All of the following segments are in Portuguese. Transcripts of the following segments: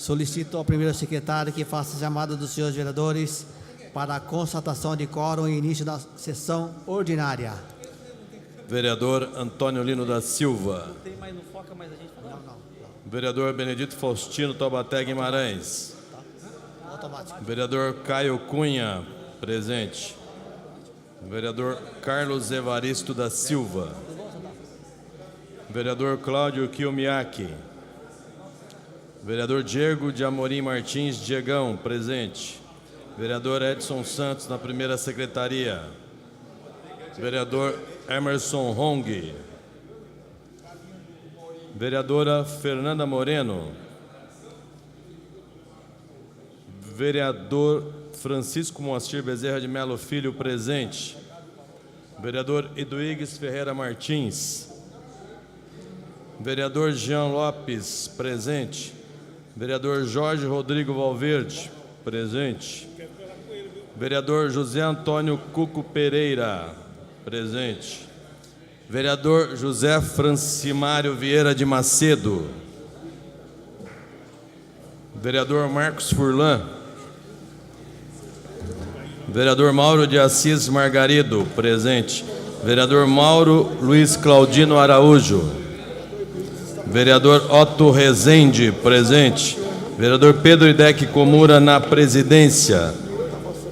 Solicito ao primeiro secretário que faça a chamada dos senhores vereadores para a constatação de quórum e início da sessão ordinária. Vereador Antônio Lino da Silva. Não tem mais, não foca mais a gente. Não. Vereador Benedito Faustino Taubaté Guimarães. Automático. Vereador Caio Cunha, presente. Vereador Carlos Evaristo da Silva. Vereador Cláudio Kiyomiaki. Vereador Diego de Amorim Martins Diegão, presente. Vereador Edson Santos, na primeira secretaria. Vereador Emerson Hong. Vereadora Fernanda Moreno. Vereador Francisco Moacir Bezerra de Melo Filho, presente. Vereador Eduígues Ferreira Martins. Vereador Jean Lopes, presente. Vereador Jorge Rodrigo Valverde, presente. Vereador José Antônio Cuco Pereira, presente. Vereador José Francimário Vieira de Macedo. Vereador Marcos Furlan. Vereador Mauro de Assis Margarido, presente. Vereador Mauro Luiz Claudino Araújo. Vereador Otto Rezende, presente. Vereador Pedro Idec Komura, na presidência.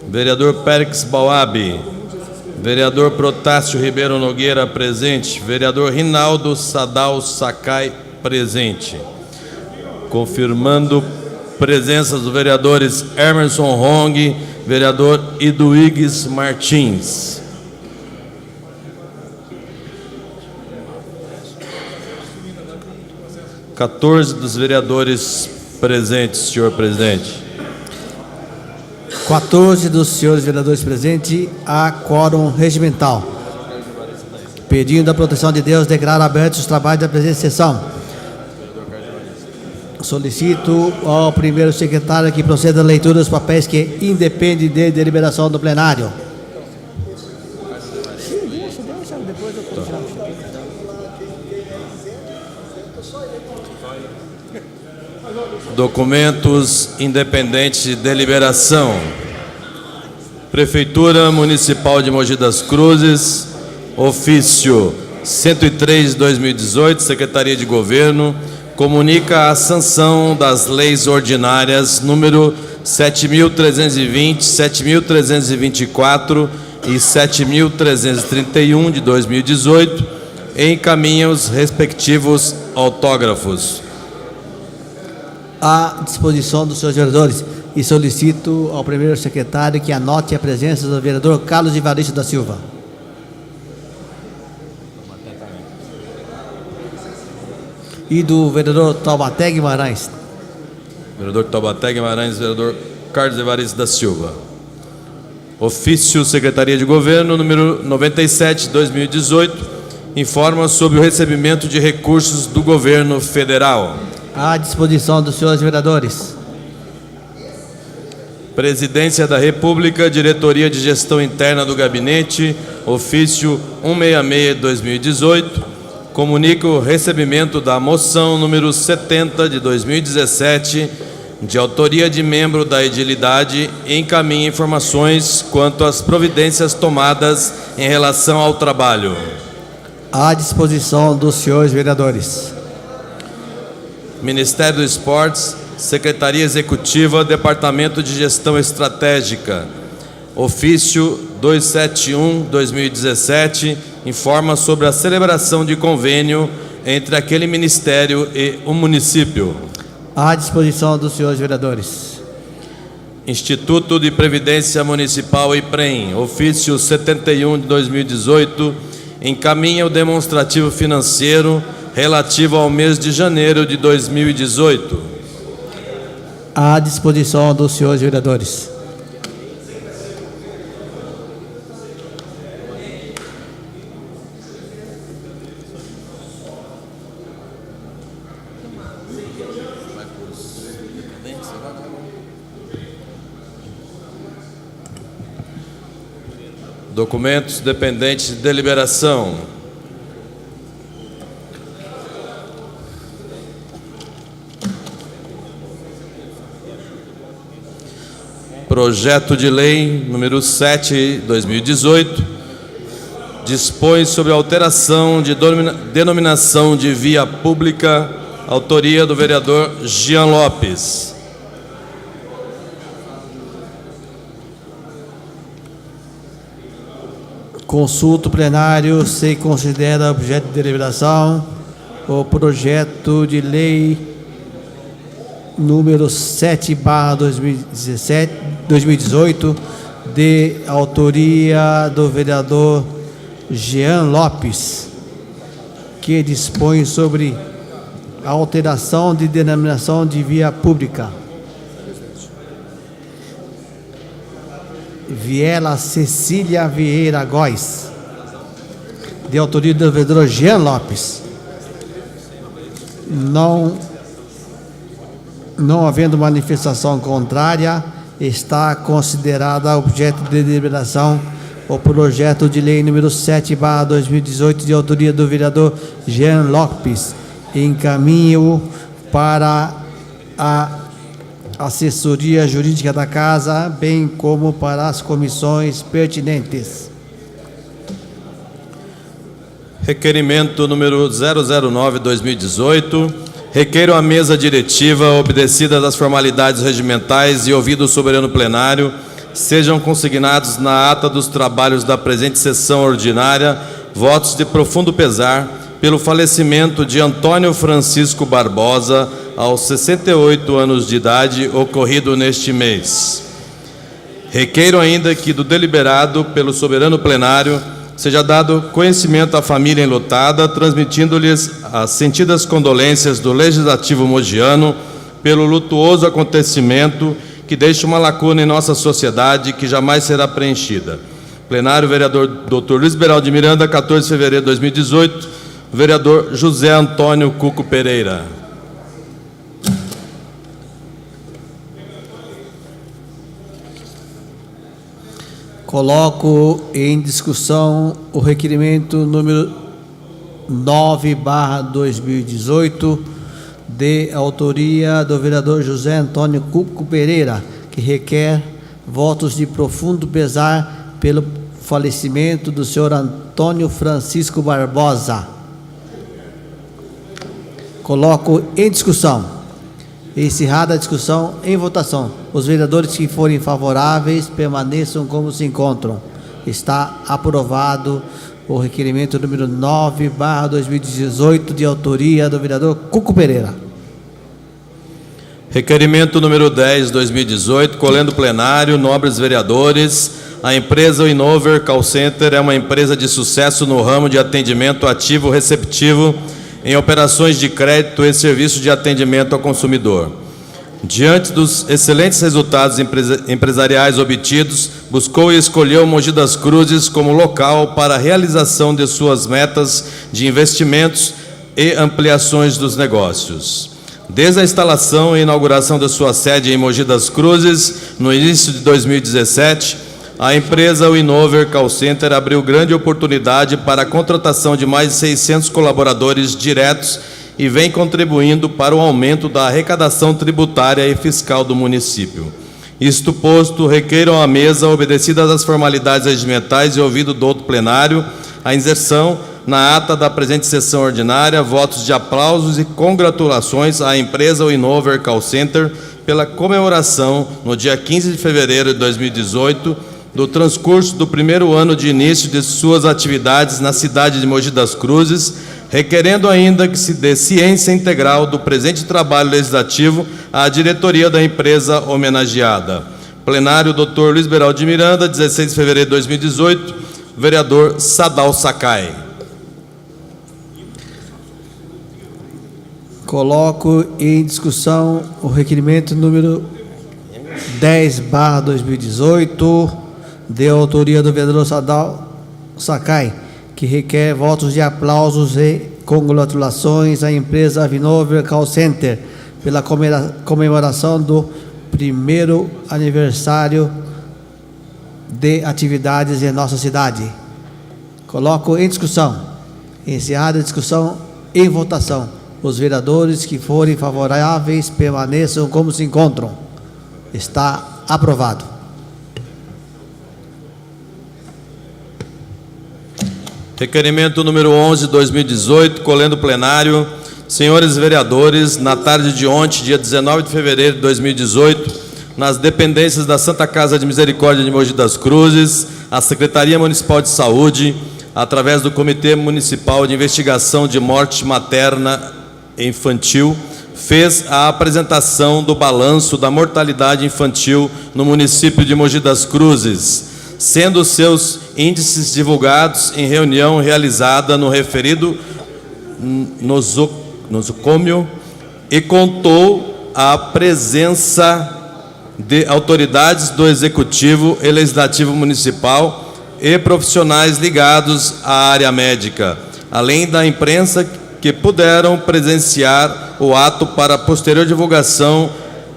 Vereador Périx Bauabi. Vereador Protásio Ribeiro Nogueira, presente. Vereador Rinaldo Sadal Sakai, presente. Confirmando presença dos vereadores Emerson Hong, vereador Eduígues Martins. (14) dos vereadores presentes, senhor presidente. 14 dos senhores vereadores presentes, há quórum regimental. Pedindo a proteção de Deus, declaro abertos os trabalhos da presente sessão. Solicito ao primeiro secretário que proceda à leitura dos papéis que independem de deliberação do plenário. Documentos independentes de deliberação. Prefeitura Municipal de Mogi das Cruzes, ofício 103/2018, Secretaria de Governo, comunica a sanção das leis ordinárias número 7.320, 7.324 e 7.331 de 2018 e encaminha os respectivos autógrafos. À disposição dos senhores vereadores, e solicito ao primeiro secretário que anote a presença do vereador Carlos Evaristo da Silva. E do vereador Taubaté Guimarães. Vereador Taubaté Guimarães, vereador Carlos Evaristo da Silva. Ofício Secretaria de Governo, número 97/2018, informa sobre o recebimento de recursos do governo federal. À disposição dos senhores vereadores. Presidência da República, Diretoria de Gestão Interna do Gabinete, ofício 166/2018, comunica o recebimento da moção número 70 de 2017, de autoria de membro da edilidade, e encaminha informações quanto às providências tomadas em relação ao trabalho. À disposição dos senhores vereadores. Ministério dos Esportes, Secretaria Executiva, Departamento de Gestão Estratégica, ofício 271/2017, informa sobre a celebração de convênio entre aquele ministério e o município. À disposição dos senhores vereadores. Instituto de Previdência Municipal IPREM, ofício 71/2018, encaminha o demonstrativo financeiro relativo ao mês de janeiro de 2018. À disposição dos senhores vereadores. Documentos dependentes de deliberação. Projeto de Lei número 7/2018 dispõe sobre a alteração de denominação de via pública, autoria do vereador Jean Lopes. Consulta o plenário se considera objeto de deliberação o projeto de lei número 7/2018, de autoria do vereador Jean Lopes, que dispõe sobre a alteração de denominação de via pública. Viela Cecília Vieira Góes, de autoria do vereador Jean Lopes. Não havendo manifestação contrária, está considerada objeto de deliberação o projeto de lei número 7/2018, de autoria do vereador Jean Lopes. Encaminho para a assessoria jurídica da Casa, bem como para as comissões pertinentes. Requerimento número 009/2018. Requeiro a mesa diretiva, obedecidas as formalidades regimentais e ouvido o soberano plenário, sejam consignados na ata dos trabalhos da presente sessão ordinária votos de profundo pesar pelo falecimento de Antônio Francisco Barbosa, aos 68 anos de idade, ocorrido neste mês. Requeiro ainda que do deliberado pelo soberano plenário seja dado conhecimento à família enlutada, transmitindo-lhes as sentidas condolências do Legislativo mogiano pelo lutuoso acontecimento que deixa uma lacuna em nossa sociedade que jamais será preenchida. Plenário, vereador Dr. Luiz Beraldo de Miranda, 14 de fevereiro de 2018, vereador José Antônio Cuco Pereira. Coloco em discussão o requerimento número 9/2018, de autoria do vereador José Antônio Cuco Pereira, que requer votos de profundo pesar pelo falecimento do senhor Antônio Francisco Barbosa. Coloco em discussão. Encerrada a discussão, em votação. Os vereadores que forem favoráveis permaneçam como se encontram. Está aprovado o requerimento número 9/2018, de autoria do vereador Cuco Pereira. Requerimento número 10/2018, colhendo plenário, nobres vereadores. A empresa Inover Call Center é uma empresa de sucesso no ramo de atendimento ativo receptivo em operações de crédito e serviço de atendimento ao consumidor. Diante dos excelentes resultados empresariais obtidos, buscou e escolheu Mogi das Cruzes como local para a realização de suas metas de investimentos e ampliações dos negócios. Desde a instalação e inauguração da sua sede em Mogi das Cruzes, no início de 2017, a empresa Inover Call Center abriu grande oportunidade para a contratação de mais de 600 colaboradores diretos e vem contribuindo para o aumento da arrecadação tributária e fiscal do município. Isto posto, requeiram à mesa, obedecidas as formalidades regimentais e ouvido do outro plenário, a inserção na ata da presente sessão ordinária, votos de aplausos e congratulações à empresa Inover Call Center pela comemoração, no dia 15 de fevereiro de 2018, do transcurso do primeiro ano de início de suas atividades na cidade de Mogi das Cruzes, requerendo ainda que se dê ciência integral do presente trabalho legislativo à diretoria da empresa homenageada. Plenário, Dr. Luiz Beraldo de Miranda, 16 de fevereiro de 2018, vereador Sadal Sakai. Coloco em discussão o requerimento número 10/2018, de autoria do vereador Sadal Sakai, que requer votos de aplausos e congratulações à empresa Inover Call Center pela comemoração do primeiro aniversário de atividades em nossa cidade. Coloco em discussão. Encerrada a discussão, em votação. Os vereadores que forem favoráveis permaneçam como se encontram. Está aprovado. Requerimento número 11, 2018, colhendo plenário. Senhores vereadores, na tarde de ontem, dia 19 de fevereiro de 2018, nas dependências da Santa Casa de Misericórdia de Mogi das Cruzes, a Secretaria Municipal de Saúde, através do Comitê Municipal de Investigação de Morte Materna e Infantil, fez a apresentação do balanço da mortalidade infantil no município de Mogi das Cruzes, sendo seus índices divulgados em reunião realizada no referido nosocômio e contou a presença de autoridades do Executivo e Legislativo Municipal e profissionais ligados à área médica, além da imprensa que puderam presenciar o ato para posterior divulgação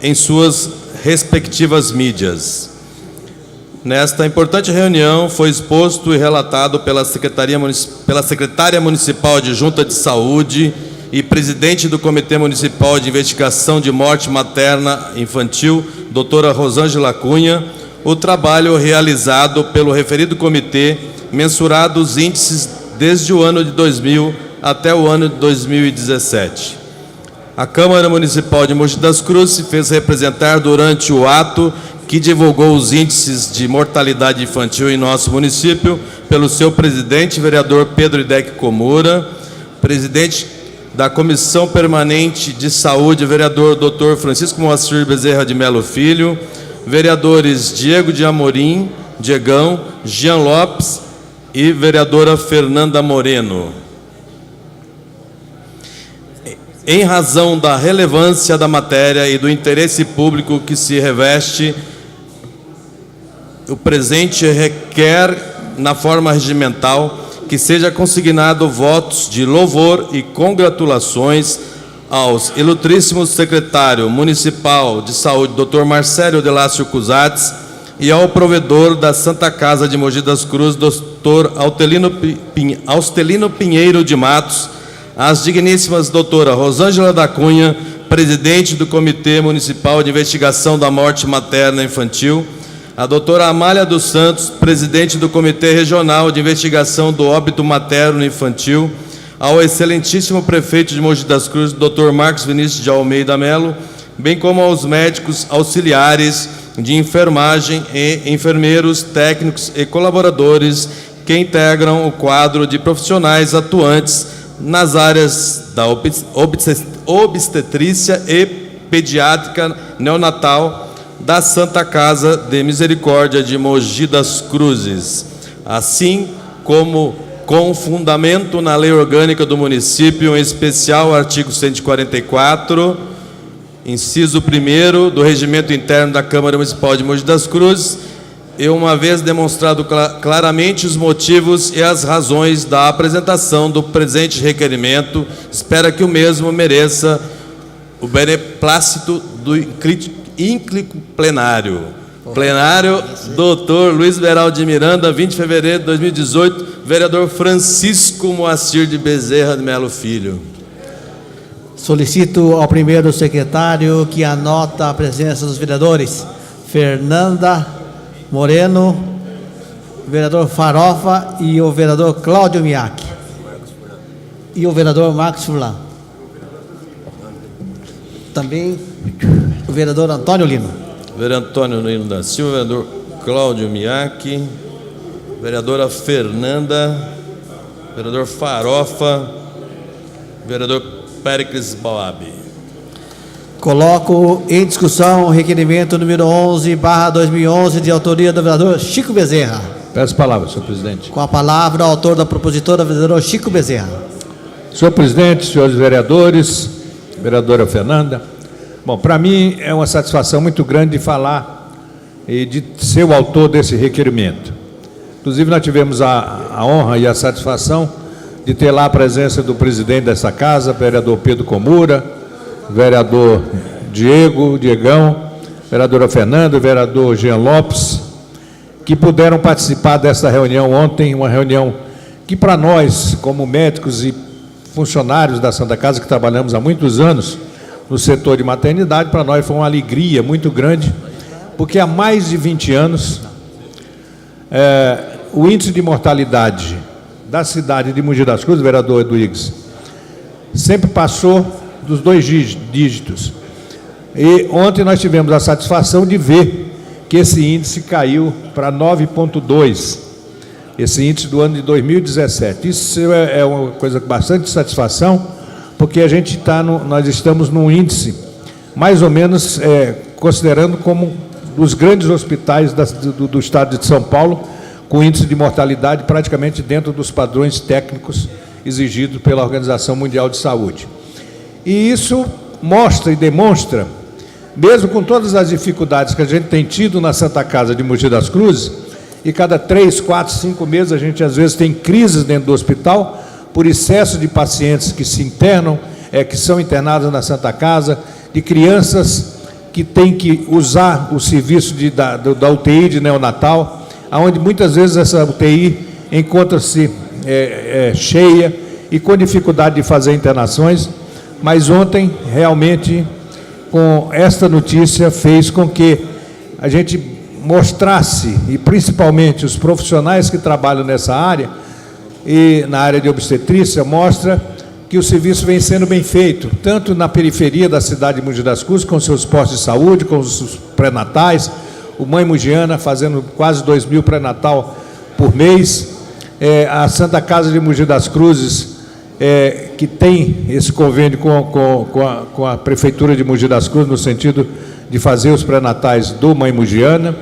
em suas respectivas mídias. Nesta importante reunião foi exposto e relatado pela secretária municipal adjunta de saúde e presidente do Comitê Municipal de Investigação de Morte Materna Infantil, doutora Rosângela Cunha, o trabalho realizado pelo referido comitê, mensurado os índices desde o ano de 2000 até o ano de 2017. A Câmara Municipal de Mogi das Cruzes se fez representar durante o ato que divulgou os índices de mortalidade infantil em nosso município pelo seu presidente, vereador Pedro Idec Komura, presidente da Comissão Permanente de Saúde, vereador Dr. Francisco Moacir Bezerra de Melo Filho, vereadores Diego de Amorim, Diegão, Jean Lopes e vereadora Fernanda Moreno. Em razão da relevância da matéria e do interesse público que se reveste, o presente requer, na forma regimental, que seja consignado votos de louvor e congratulações aos ilustríssimos secretário municipal de saúde, Dr. Marcelo Delácio Cusatz, e ao provedor da Santa Casa de Mogi das Cruzes, Dr. Austelino Pinheiro de Matos, as digníssimas doutora Rosângela da Cunha, presidente do Comitê Municipal de Investigação da Morte Materna Infantil, a doutora Amália dos Santos, presidente do Comitê Regional de Investigação do Óbito Materno Infantil, ao excelentíssimo prefeito de Mogi das Cruzes, Dr. Marcos Vinícius de Almeida Melo, bem como aos médicos auxiliares de enfermagem e enfermeiros, técnicos e colaboradores que integram o quadro de profissionais atuantes nas áreas da obstetrícia e pediátrica neonatal da Santa Casa de Misericórdia de Mogi das Cruzes, assim como com fundamento na lei orgânica do município, em especial o artigo 144, inciso 1º do Regimento Interno da Câmara Municipal de Mogi das Cruzes, e uma vez demonstrado claramente os motivos e as razões da apresentação do presente requerimento, espera que o mesmo mereça o beneplácito do ínclito plenário. Plenário, doutor Luiz Beraldo de Miranda, 20 de fevereiro de 2018, vereador Francisco Moacir de Bezerra de Melo Filho. Solicito ao primeiro secretário que anota a presença dos vereadores Fernanda Moreno, vereador Farofa e o vereador Cláudio Miak. E o vereador Marcos Furlan. Também o vereador Antônio Lino. Vereador Antônio Lino da Silva, vereador Cláudio Miak, vereadora Fernanda, vereador Farofa, vereador Péricles Bauab. Coloco em discussão o requerimento número 11/2011, de autoria do vereador Chico Bezerra. Peço palavra, senhor presidente. Com a palavra, o autor da propositora, vereador Chico Bezerra. Senhor presidente, senhores vereadores, vereadora Fernanda, bom, para mim é uma satisfação muito grande de falar e de ser o autor desse requerimento. Inclusive, nós tivemos a honra e a satisfação de ter lá a presença do presidente dessa casa, vereador Pedro Komura, vereador Diegão, vereadora Fernanda, vereador Jean Lopes, que puderam participar dessa reunião ontem, uma reunião que para nós, como médicos e funcionários da Santa Casa, que trabalhamos há muitos anos no setor de maternidade, para nós foi uma alegria muito grande, porque há mais de 20 anos o índice de mortalidade da cidade de Mogi das Cruzes, vereador Eduígues, sempre passou dos 2 dígitos. E ontem nós tivemos a satisfação de ver que esse índice caiu para 9,2, esse índice do ano de 2017. Isso é uma coisa com bastante satisfação, porque nós estamos num índice, mais ou menos, considerando como dos grandes hospitais do estado de São Paulo, com índice de mortalidade praticamente dentro dos padrões técnicos exigidos pela Organização Mundial de Saúde. E isso mostra e demonstra, mesmo com todas as dificuldades que a gente tem tido na Santa Casa de Mogi das Cruzes, e cada 3, 4, 5 meses a gente às vezes tem crises dentro do hospital, por excesso de pacientes que se internam, que são internados na Santa Casa, de crianças que têm que usar o serviço da UTI de neonatal, onde muitas vezes essa UTI encontra-se cheia e com dificuldade de fazer internações. Mas ontem, realmente, com esta notícia, fez com que a gente mostrasse, e principalmente os profissionais que trabalham nessa área, e na área de obstetrícia, mostra que o serviço vem sendo bem feito, tanto na periferia da cidade de Mogi das Cruzes, com seus postos de saúde, com os pré-natais, o Mãe Mogiana fazendo quase 2.000 pré-natal por mês, a Santa Casa de Mogi das Cruzes, que tem esse convênio com a Prefeitura de Mogi das Cruzes, no sentido de fazer os pré-natais do Mãe Mogiana,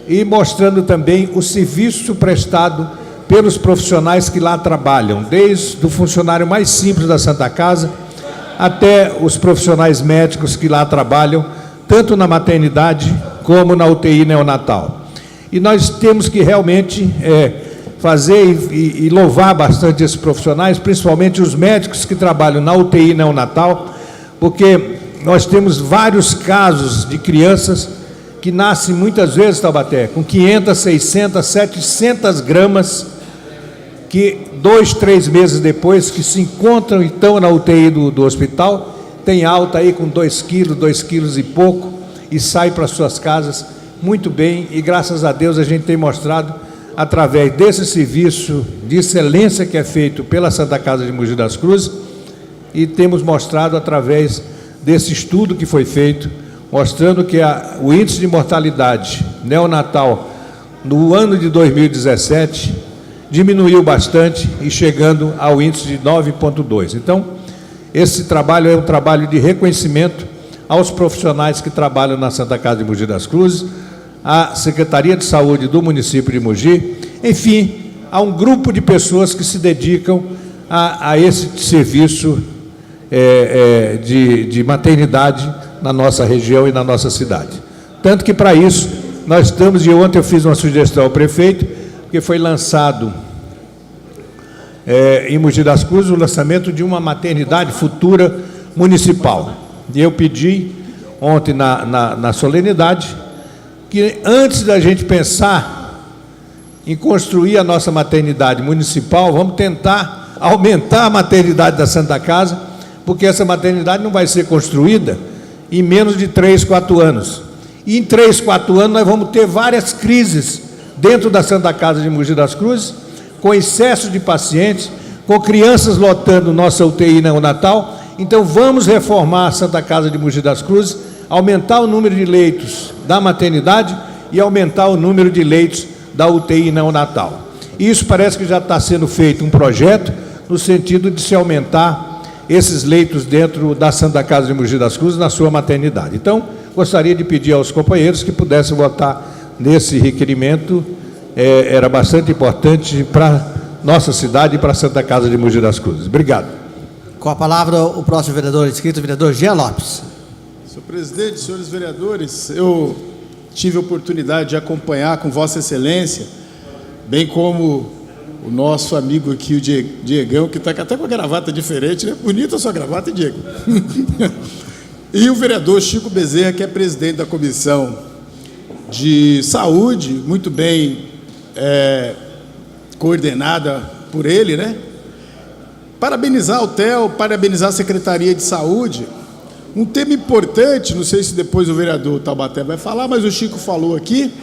e mostrando também o serviço prestado pelos profissionais que lá trabalham, desde o funcionário mais simples da Santa Casa até os profissionais médicos que lá trabalham, tanto na maternidade como na UTI neonatal. E nós temos que realmente fazer e louvar bastante esses profissionais, principalmente os médicos que trabalham na UTI neonatal, porque nós temos vários casos de crianças que nascem muitas vezes, Taubaté, com 500, 600, 700 gramas, que 2, 3 meses depois que se encontram então na UTI do hospital, tem alta aí com 2 quilos e pouco, e sai para suas casas muito bem, e graças a Deus a gente tem mostrado, através desse serviço de excelência que é feito pela Santa Casa de Mogi das Cruzes, e temos mostrado através desse estudo que foi feito, mostrando que o índice de mortalidade neonatal no ano de 2017 diminuiu bastante e chegando ao índice de 9,2. Então, esse trabalho é um trabalho de reconhecimento aos profissionais que trabalham na Santa Casa de Mogi das Cruzes, à Secretaria de Saúde do município de Mogi, enfim, a um grupo de pessoas que se dedicam a esse serviço de maternidade na nossa região e na nossa cidade. Tanto que, para isso, nós estamos, e ontem eu fiz uma sugestão ao prefeito, que foi lançado em Mogi das Cruzes o lançamento de uma maternidade futura municipal. E eu pedi ontem na solenidade que, antes da gente pensar em construir a nossa maternidade municipal, vamos tentar aumentar a maternidade da Santa Casa, porque essa maternidade não vai ser construída em menos de 3, 4 anos. E em 3, 4 anos nós vamos ter várias crises dentro da Santa Casa de Mogi das Cruzes, com excesso de pacientes, com crianças lotando nossa UTI neonatal. Então vamos reformar a Santa Casa de Mogi das Cruzes, aumentar o número de leitos da maternidade e aumentar o número de leitos da UTI neonatal. Isso parece que já está sendo feito um projeto no sentido de se aumentar esses leitos dentro da Santa Casa de Mogi das Cruzes na sua maternidade. Então, gostaria de pedir aos companheiros que pudessem votar nesse requerimento, era bastante importante para nossa cidade e para a Santa Casa de Mogi das Cruzes. Obrigado. Com a palavra o próximo vereador inscrito, o vereador Jean Lopes. Senhor presidente, senhores vereadores, eu tive a oportunidade de acompanhar com Vossa Excelência, bem como o nosso amigo aqui, o Diegão, que está até com a gravata diferente, né? Bonita a sua gravata, Diego. E o vereador Chico Bezerra, que é presidente da Comissão de Saúde, muito bem coordenada por ele, né? Parabenizar o TEL, parabenizar a Secretaria de Saúde. Um tema importante, não sei se depois o vereador Taubaté vai falar, mas o Chico falou aqui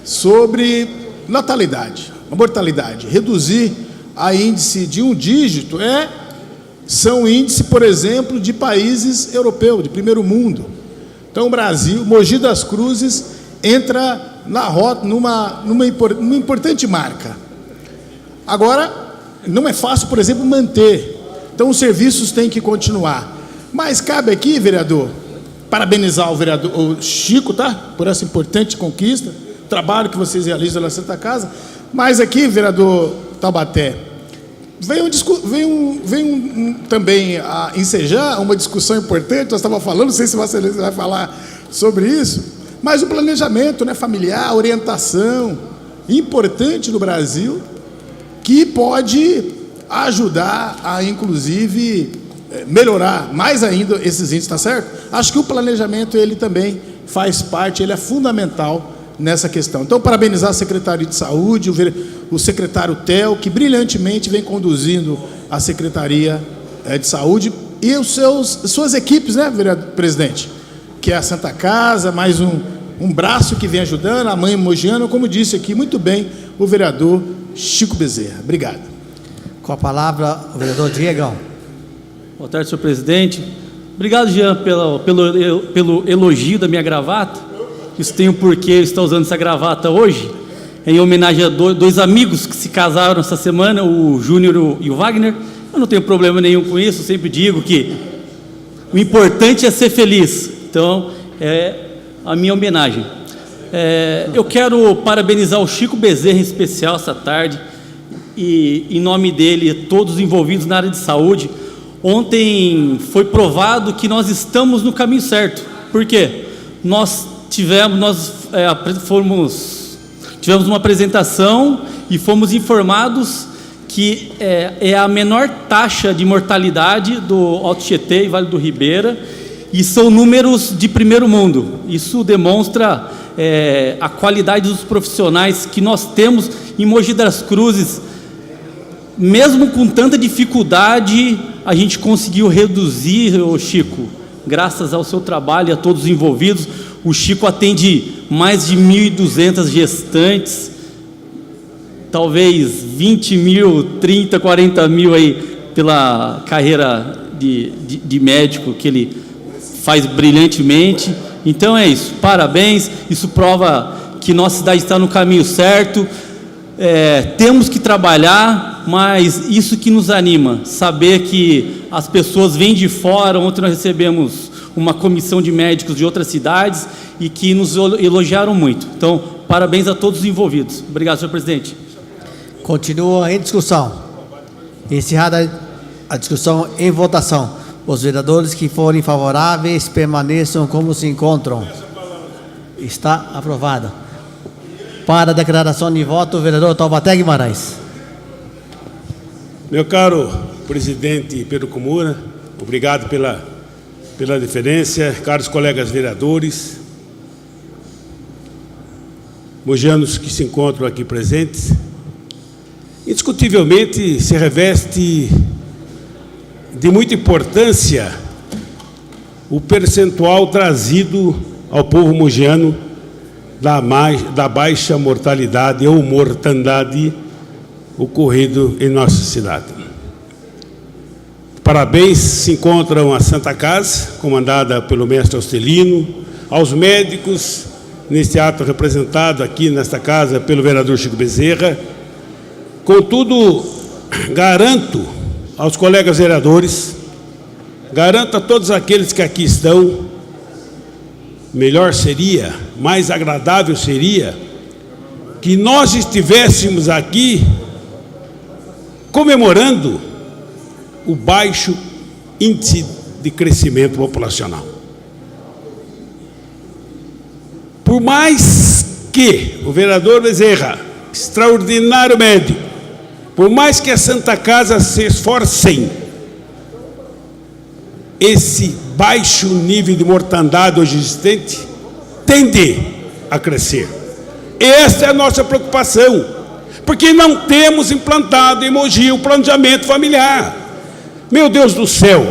sobre natalidade, a mortalidade, reduzir a índice de um dígito são índice, por exemplo, de países europeus, de primeiro mundo. Então, o Brasil, Mogi das Cruzes, entra na rota, numa importante marca. Agora, não é fácil, por exemplo, manter. Então, os serviços têm que continuar. Mas cabe aqui, vereador, parabenizar o vereador o Chico, tá? Por essa importante conquista, trabalho que vocês realizam na Santa Casa. Mas aqui, vereador Taubaté, vem também a ensejar uma discussão importante. Nós estávamos falando, não sei se você vai falar sobre isso, mas o planejamento, né, familiar, orientação, importante no Brasil, que pode ajudar a, inclusive, melhorar mais ainda esses índices, tá certo? Acho que o planejamento, ele também faz parte, ele é fundamental nessa questão. Então, parabenizar a Secretaria de Saúde, o secretário Theo, que brilhantemente vem conduzindo a Secretaria de Saúde, e suas equipes, né, vereador presidente? Que é a Santa Casa, mais um braço que vem ajudando, a mãe mogiana, como disse aqui muito bem o vereador Chico Bezerra. Obrigado. Com a palavra, o vereador Diegão. Boa tarde, senhor presidente. Obrigado, Jean, pelo elogio da minha gravata. Isso tem um porquê eu estar usando essa gravata hoje, em homenagem a dois amigos que se casaram essa semana, o Júnior e o Wagner. Eu não tenho problema nenhum com isso, eu sempre digo que o importante é ser feliz. Então, é a minha homenagem. Eu quero parabenizar o Chico Bezerra em especial essa tarde, e em nome dele, todos os envolvidos na área de saúde. Ontem foi provado que nós estamos no caminho certo. Por quê? Nós tivemos uma apresentação e fomos informados que é a menor taxa de mortalidade do Alto Tietê e Vale do Ribeira, e são números de primeiro mundo. Isso demonstra a qualidade dos profissionais que nós temos em Mogi das Cruzes. Mesmo com tanta dificuldade, a gente conseguiu reduzir, Chico, graças ao seu trabalho e a todos os envolvidos. O Chico atende mais de 1.200 gestantes, talvez 20 mil, 30, 40 mil aí pela carreira de médico que ele faz brilhantemente. Então é isso, parabéns, isso prova que nossa cidade está no caminho certo. Temos que trabalhar, mas isso que nos anima, saber que as pessoas vêm de fora. Ontem nós recebemos uma comissão de médicos de outras cidades e que nos elogiaram muito. Então, parabéns a todos os envolvidos. Obrigado, senhor presidente. Continua em discussão. Encerrada a discussão, em votação. Os vereadores que forem favoráveis permaneçam como se encontram. Está aprovada. Para a declaração de voto, o vereador Taubaté Guimarães. Meu caro presidente Pedro Comura, obrigado pela deferência. Caros colegas vereadores, mogianos que se encontram aqui presentes, indiscutivelmente se reveste de muita importância o percentual trazido ao povo mogiano da baixa mortalidade ou mortandade ocorrido em nossa cidade. Parabéns se encontram a Santa Casa, comandada pelo mestre Austelino, aos médicos, neste ato representado aqui nesta casa pelo vereador Chico Bezerra. Contudo, garanto aos colegas vereadores, garanto a todos aqueles que aqui estão, melhor seria, mais agradável seria, que nós estivéssemos aqui comemorando o baixo índice de crescimento populacional. Por mais que o vereador Bezerra, extraordinário médico, por mais que a Santa Casa se esforcem, esse baixo nível de mortandade hoje existente tende a crescer. Esta é a nossa preocupação, porque não temos implantado em Mogi o planejamento familiar. Meu Deus do céu,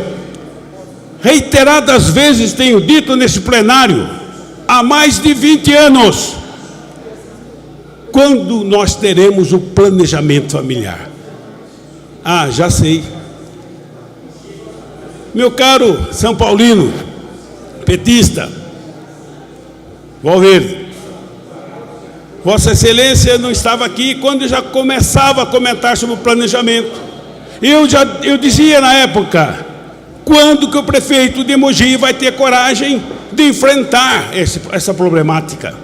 reiteradas vezes tenho dito nesse plenário, há mais de 20 anos, quando nós teremos o planejamento familiar? Ah, já sei. Meu caro São Paulino, petista, Valverde, Vossa Excelência não estava aqui quando já começava a comentar sobre o planejamento. Eu dizia na época, quando que o prefeito de Mogi vai ter coragem de enfrentar essa problemática?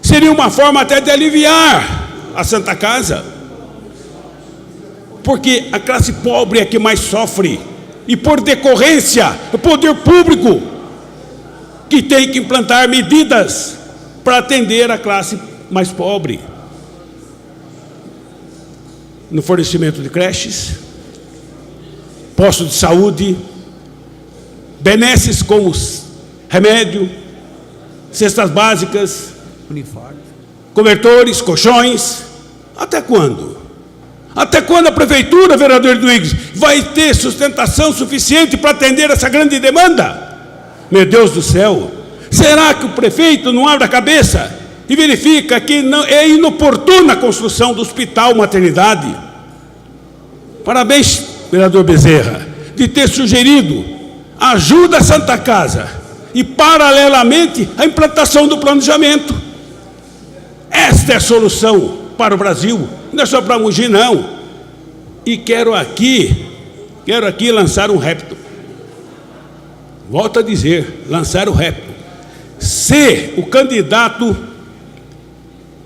Seria uma forma até de aliviar a Santa Casa, porque a classe pobre é que mais sofre, e por decorrência, o poder público que tem que implantar medidas para atender a classe mais pobre, no fornecimento de creches, postos de saúde, benesses como remédio, cestas básicas, Uniforme. cobertores, colchões. Até quando? Até quando a prefeitura, vereador Duígues, vai ter sustentação suficiente para atender essa grande demanda? Meu Deus do céu, será que o prefeito não abre a cabeça e verifica que não é inoportuna a construção do hospital maternidade? Parabéns, vereador Bezerra, de ter sugerido ajuda à Santa Casa e, paralelamente, a implantação do planejamento. Esta é a solução para o Brasil, não é só para Mogi, não. E quero aqui lançar um repto. Volto a dizer, lançar o repto. Se o candidato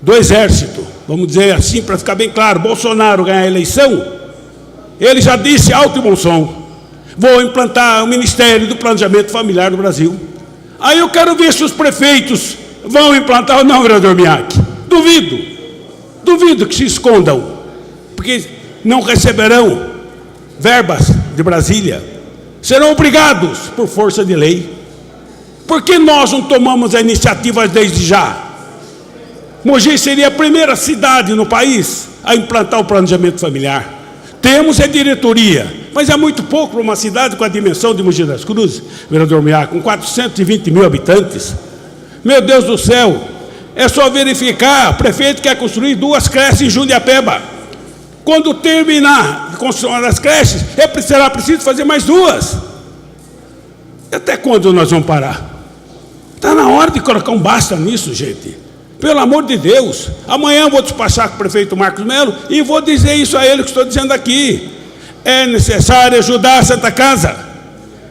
do Exército, vamos dizer assim para ficar bem claro, Bolsonaro ganhar a eleição, ele já disse alto e bom som: vou implantar o Ministério do Planejamento Familiar no Brasil. Aí eu quero ver se os prefeitos vão implantar ou não, vereador Miak. Duvido que se escondam, porque não receberão verbas de Brasília, serão obrigados por força de lei. Por que nós não tomamos a iniciativa desde já? Mogi seria a primeira cidade no país a implantar o planejamento familiar. Temos a diretoria, mas é muito pouco para uma cidade com a dimensão de Mogi das Cruzes, vereador Miak, com 420 mil habitantes. Meu Deus do céu, é só verificar, o prefeito quer construir 2 creches em Jundiapeba. Quando terminar de construir as creches, será preciso fazer mais 2. Até quando nós vamos parar? Está na hora de colocar um basta nisso, gente. Pelo amor de Deus. Amanhã eu vou despachar com o prefeito Marcos Melo e vou dizer isso a ele que estou dizendo aqui. É necessário ajudar a Santa Casa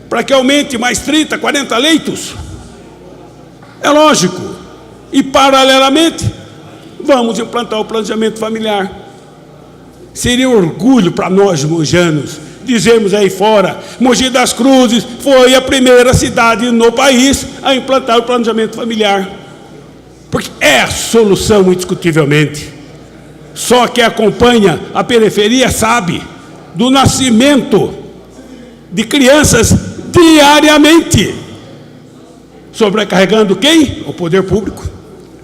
para que aumente mais 30, 40 leitos. É lógico. E, paralelamente, vamos implantar o planejamento familiar. Seria um orgulho para nós, mogianos, dizermos aí fora: Mogi das Cruzes foi a primeira cidade no país a implantar o planejamento familiar. Porque é a solução, indiscutivelmente. Só quem acompanha a periferia sabe do nascimento de crianças diariamente. Sobrecarregando quem? O poder público.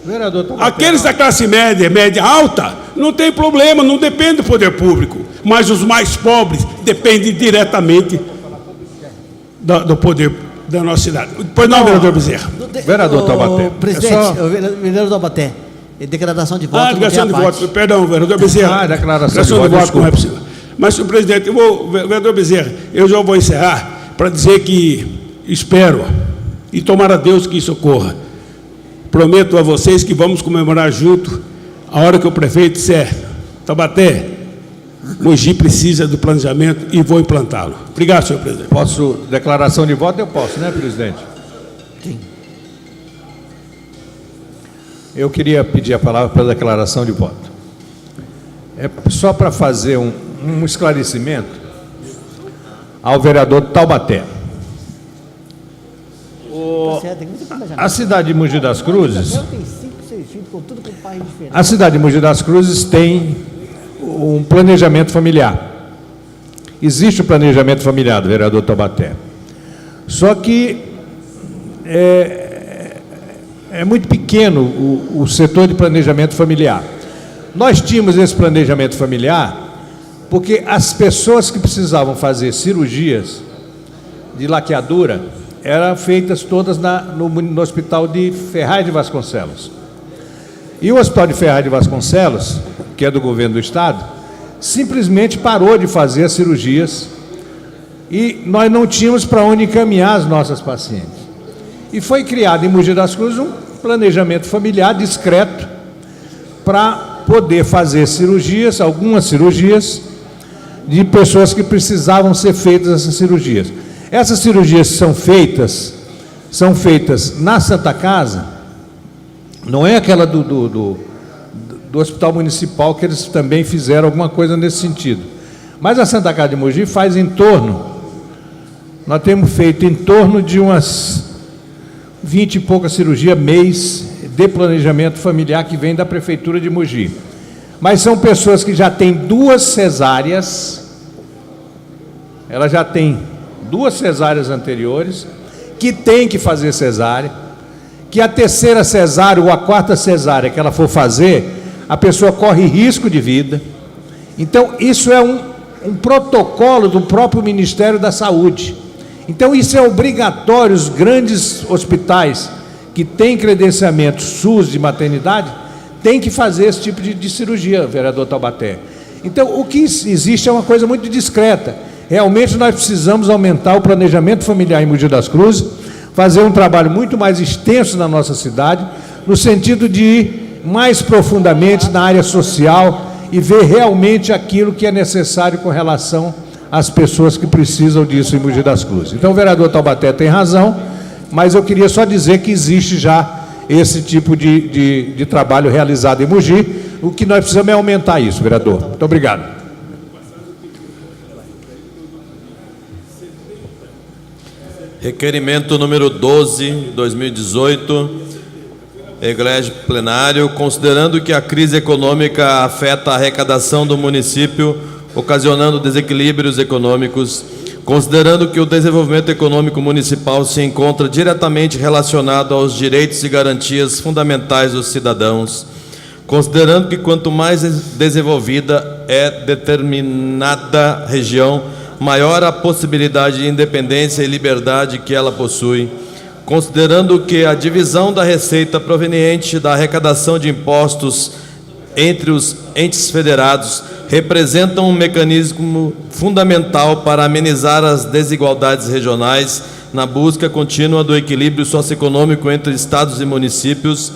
Vereador, aqueles da classe média, média alta, não tem problema, não depende do poder público. Mas os mais pobres dependem diretamente do poder da nossa cidade. Pois não, vereador Bezerra. Vereador Taubaté. Presidente, vereador Taubaté, declaração de voto. Declaração de voto. Perdão, vereador Bezerra. Declaração de voto não é possível. Mas, senhor presidente, vereador Bezerra, eu já vou encerrar para dizer que espero, e tomara a Deus que isso ocorra. Prometo a vocês que vamos comemorar junto a hora que o prefeito disser: Taubaté, Mogi precisa do planejamento e vou implantá-lo. Obrigado, senhor presidente. Posso, declaração de voto eu posso, né, presidente? Sim. Eu queria pedir a palavra para a declaração de voto. É só para fazer um esclarecimento ao vereador Taubaté. A cidade de Mogi das Cruzes, a cidade de Mogi das Cruzes tem um planejamento familiar. Existe o planejamento familiar do vereador Taubaté. Só que é muito pequeno o setor de planejamento familiar. Nós tínhamos esse planejamento familiar porque as pessoas que precisavam fazer cirurgias de laqueadura eram feitas todas no Hospital de Ferraz de Vasconcelos. E o Hospital de Ferraz de Vasconcelos, que é do governo do Estado, simplesmente parou de fazer as cirurgias e nós não tínhamos para onde encaminhar as nossas pacientes. E foi criado em Mogi das Cruzes um planejamento familiar discreto para poder fazer cirurgias, algumas cirurgias, de pessoas que precisavam ser feitas essas cirurgias. Essas cirurgias são feitas na Santa Casa, não é aquela do Hospital Municipal, que eles também fizeram alguma coisa nesse sentido. Mas a Santa Casa de Mogi faz nós temos feito em torno de umas 20 e poucas cirurgias mês de planejamento familiar que vem da Prefeitura de Mogi. Mas são pessoas que já têm 2 cesáreas, ela já tem 2 cesáreas anteriores, que tem que fazer cesárea, que a 3ª cesárea ou a 4ª cesárea que ela for fazer, a pessoa corre risco de vida. Então, isso é um protocolo do próprio Ministério da Saúde. Então, isso é obrigatório. Os grandes hospitais que têm credenciamento SUS de maternidade têm que fazer esse tipo de cirurgia, vereador Taubaté. Então, o que existe é uma coisa muito discreta. Realmente, nós precisamos aumentar o planejamento familiar em Mogi das Cruzes, fazer um trabalho muito mais extenso na nossa cidade, no sentido de ir mais profundamente na área social e ver realmente aquilo que é necessário com relação às pessoas que precisam disso em Mogi das Cruzes. Então, o vereador Taubaté tem razão, mas eu queria só dizer que existe já esse tipo de trabalho realizado em Mogi. O que nós precisamos é aumentar isso, vereador. Muito obrigado. Requerimento número 12, 2018, Egrégio Plenário, considerando que a crise econômica afeta a arrecadação do município, ocasionando desequilíbrios econômicos, considerando que o desenvolvimento econômico municipal se encontra diretamente relacionado aos direitos e garantias fundamentais dos cidadãos, considerando que quanto mais desenvolvida é determinada região, maior a possibilidade de independência e liberdade que ela possui, considerando que a divisão da receita proveniente da arrecadação de impostos entre os entes federados representa um mecanismo fundamental para amenizar as desigualdades regionais na busca contínua do equilíbrio socioeconômico entre estados e municípios.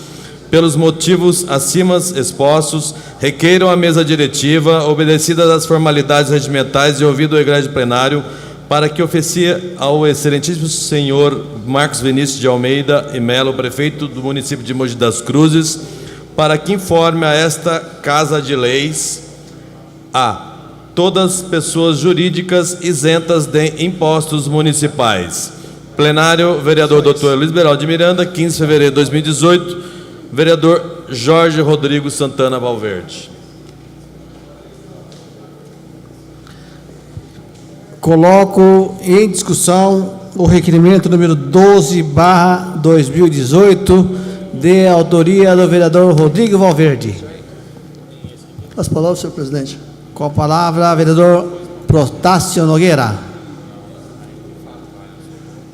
Pelos motivos acima expostos, requeiram a mesa diretiva, obedecidas as formalidades regimentais e ouvido o egrégio plenário, para que oficie ao excelentíssimo senhor Marcos Vinícius de Almeida e Melo, prefeito do município de Mogi das Cruzes, para que informe a esta Casa de Leis a todas as pessoas jurídicas isentas de impostos municipais. Plenário, vereador Dr. Luiz Beraldo de Miranda, 15 de fevereiro de 2018, vereador Jorge Rodrigo Santana Valverde. Coloco em discussão o requerimento número 12/2018, de autoria do vereador Rodrigo Valverde. As palavras, senhor presidente. Com a palavra, vereador Protásio Nogueira.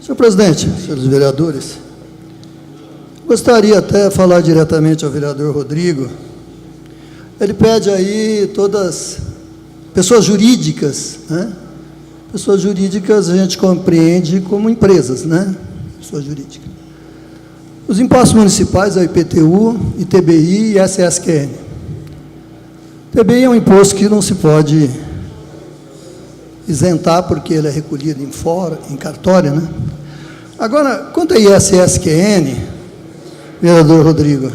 Senhor presidente, senhores vereadores, gostaria até de falar diretamente ao vereador Rodrigo. Ele pede aí todas pessoas jurídicas, né? Pessoas jurídicas a gente compreende como empresas, né? Pessoas jurídicas. Os impostos municipais, a IPTU, ITBI e SSQN. ITBI é um imposto que não se pode isentar porque ele é recolhido em cartório, né? Agora, quanto a ISSQN, vereador Rodrigo,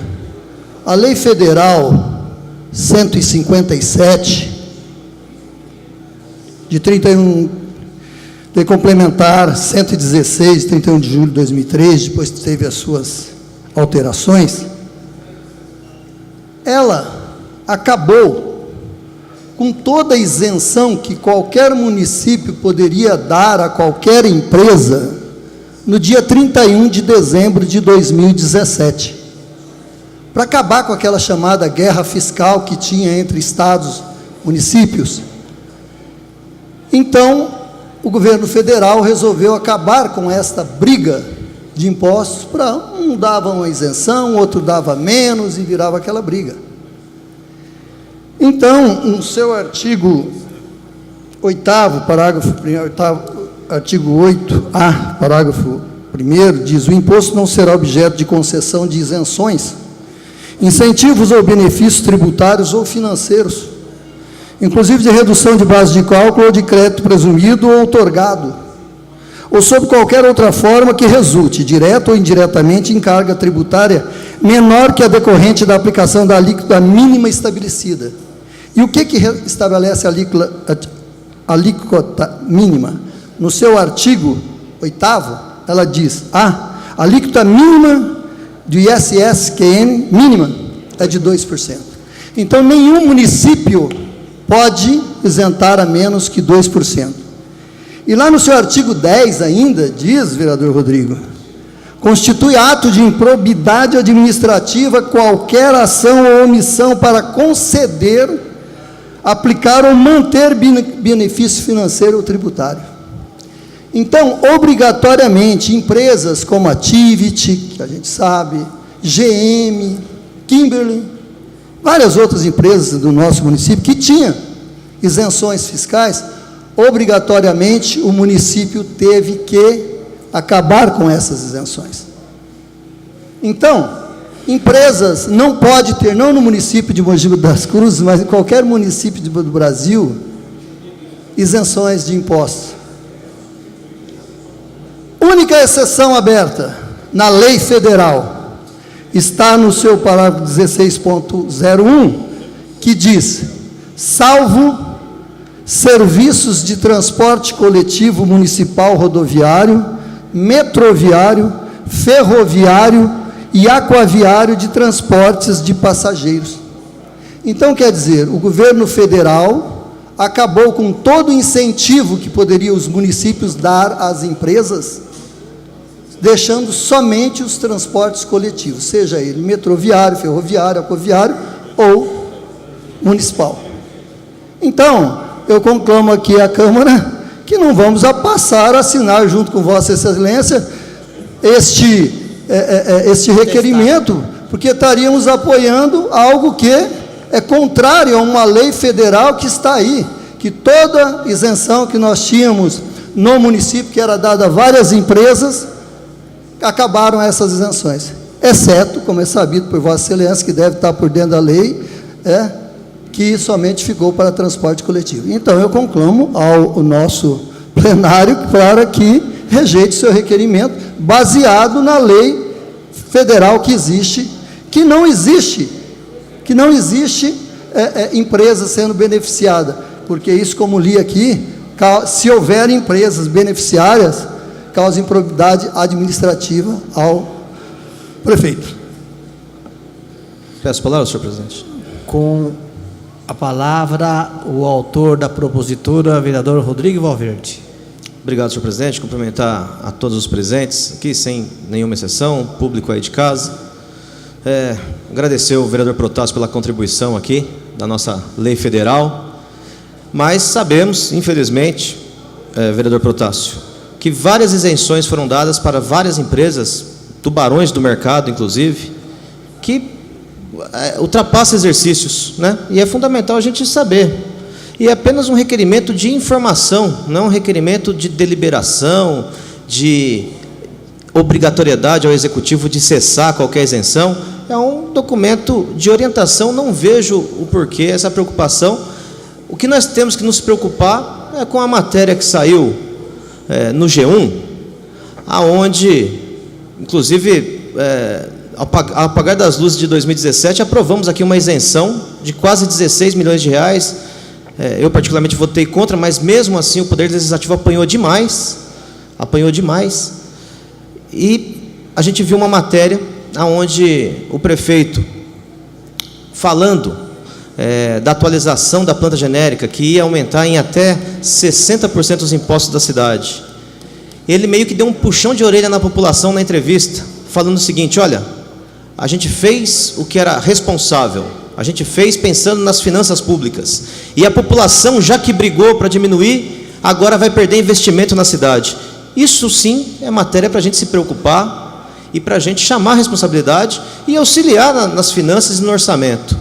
a Lei Federal 157, de 31, de complementar 116, 31 de julho de 2003, depois teve as suas alterações, ela acabou com toda a isenção que qualquer município poderia dar a qualquer empresa no dia 31 de dezembro de 2017, para acabar com aquela chamada guerra fiscal que tinha entre estados, municípios. Então, o governo federal resolveu acabar com esta briga de impostos, para um dava uma isenção, outro dava menos e virava aquela briga. Então, no seu artigo 8º, parágrafo 1º, artigo 8A, parágrafo 1º, diz: o imposto não será objeto de concessão de isenções, incentivos ou benefícios tributários ou financeiros, inclusive de redução de base de cálculo ou de crédito presumido ou outorgado, ou sob qualquer outra forma que resulte, direta ou indiretamente, em carga tributária menor que a decorrente da aplicação da alíquota mínima estabelecida. E o que estabelece a alíquota mínima? No seu artigo 8º, ela diz: a alíquota mínima do ISS-QN mínima é de 2%. Então, nenhum município pode isentar a menos que 2%. E lá no seu artigo 10 ainda, diz, vereador Rodrigo: constitui ato de improbidade administrativa qualquer ação ou omissão para conceder, aplicar ou manter benefício financeiro ou tributário. Então, obrigatoriamente, empresas como a Tivit, que a gente sabe, GM, Kimberly, várias outras empresas do nosso município que tinham isenções fiscais, obrigatoriamente o município teve que acabar com essas isenções. Então, empresas não pode ter, não no município de Mogi das Cruzes, mas em qualquer município do Brasil, isenções de impostos. Única exceção aberta na lei federal está no seu parágrafo 16.01, que diz: salvo serviços de transporte coletivo municipal rodoviário, metroviário, ferroviário e aquaviário de transportes de passageiros. Então, quer dizer, o governo federal acabou com todo o incentivo que poderiam os municípios dar às empresas, deixando somente os transportes coletivos, seja ele metroviário, ferroviário, aquaviário ou municipal. Então, eu conclamo aqui à Câmara que não vamos passar a assinar, junto com Vossa Excelência, este requerimento, porque estaríamos apoiando algo que é contrário a uma lei federal que está aí, que toda isenção que nós tínhamos no município, que era dada a várias empresas, acabaram essas isenções, exceto, como é sabido por Vossa Excelência, que deve estar por dentro da lei, que somente ficou para transporte coletivo. Então, eu conclamo ao nosso plenário para que rejeite seu requerimento, baseado na lei federal que não existe empresa sendo beneficiada, porque isso, como li aqui, se houver empresas beneficiárias, causa improbidade administrativa ao prefeito. Peço a palavra, senhor presidente. Com a palavra, o autor da propositura, vereador Rodrigo Valverde. Obrigado, senhor presidente. Cumprimentar a todos os presentes aqui, sem nenhuma exceção, público aí de casa. Agradecer ao vereador Protásio pela contribuição aqui da nossa lei federal, mas sabemos, infelizmente, vereador Protásio, que várias isenções foram dadas para várias empresas, tubarões do mercado, inclusive, que ultrapassa exercícios, né? E é fundamental a gente saber. E é apenas um requerimento de informação, não um requerimento de deliberação, de obrigatoriedade ao executivo de cessar qualquer isenção. É um documento de orientação, não vejo o porquê, essa preocupação. O que nós temos que nos preocupar é com a matéria que saiu no G1, aonde, inclusive, ao apagar das luzes de 2017, aprovamos aqui uma isenção de quase 16 milhões de reais. Eu particularmente votei contra, mas mesmo assim o Poder Legislativo apanhou demais, e a gente viu uma matéria onde o prefeito, falando da atualização da planta genérica, que ia aumentar em até 60% os impostos da cidade, ele meio que deu um puxão de orelha na população na entrevista, falando o seguinte: olha, a gente fez o que era responsável, a gente fez pensando nas finanças públicas, e a população, já que brigou para diminuir, agora vai perder investimento na cidade. Isso sim é matéria para a gente se preocupar e para a gente chamar a responsabilidade e auxiliar nas finanças e no orçamento.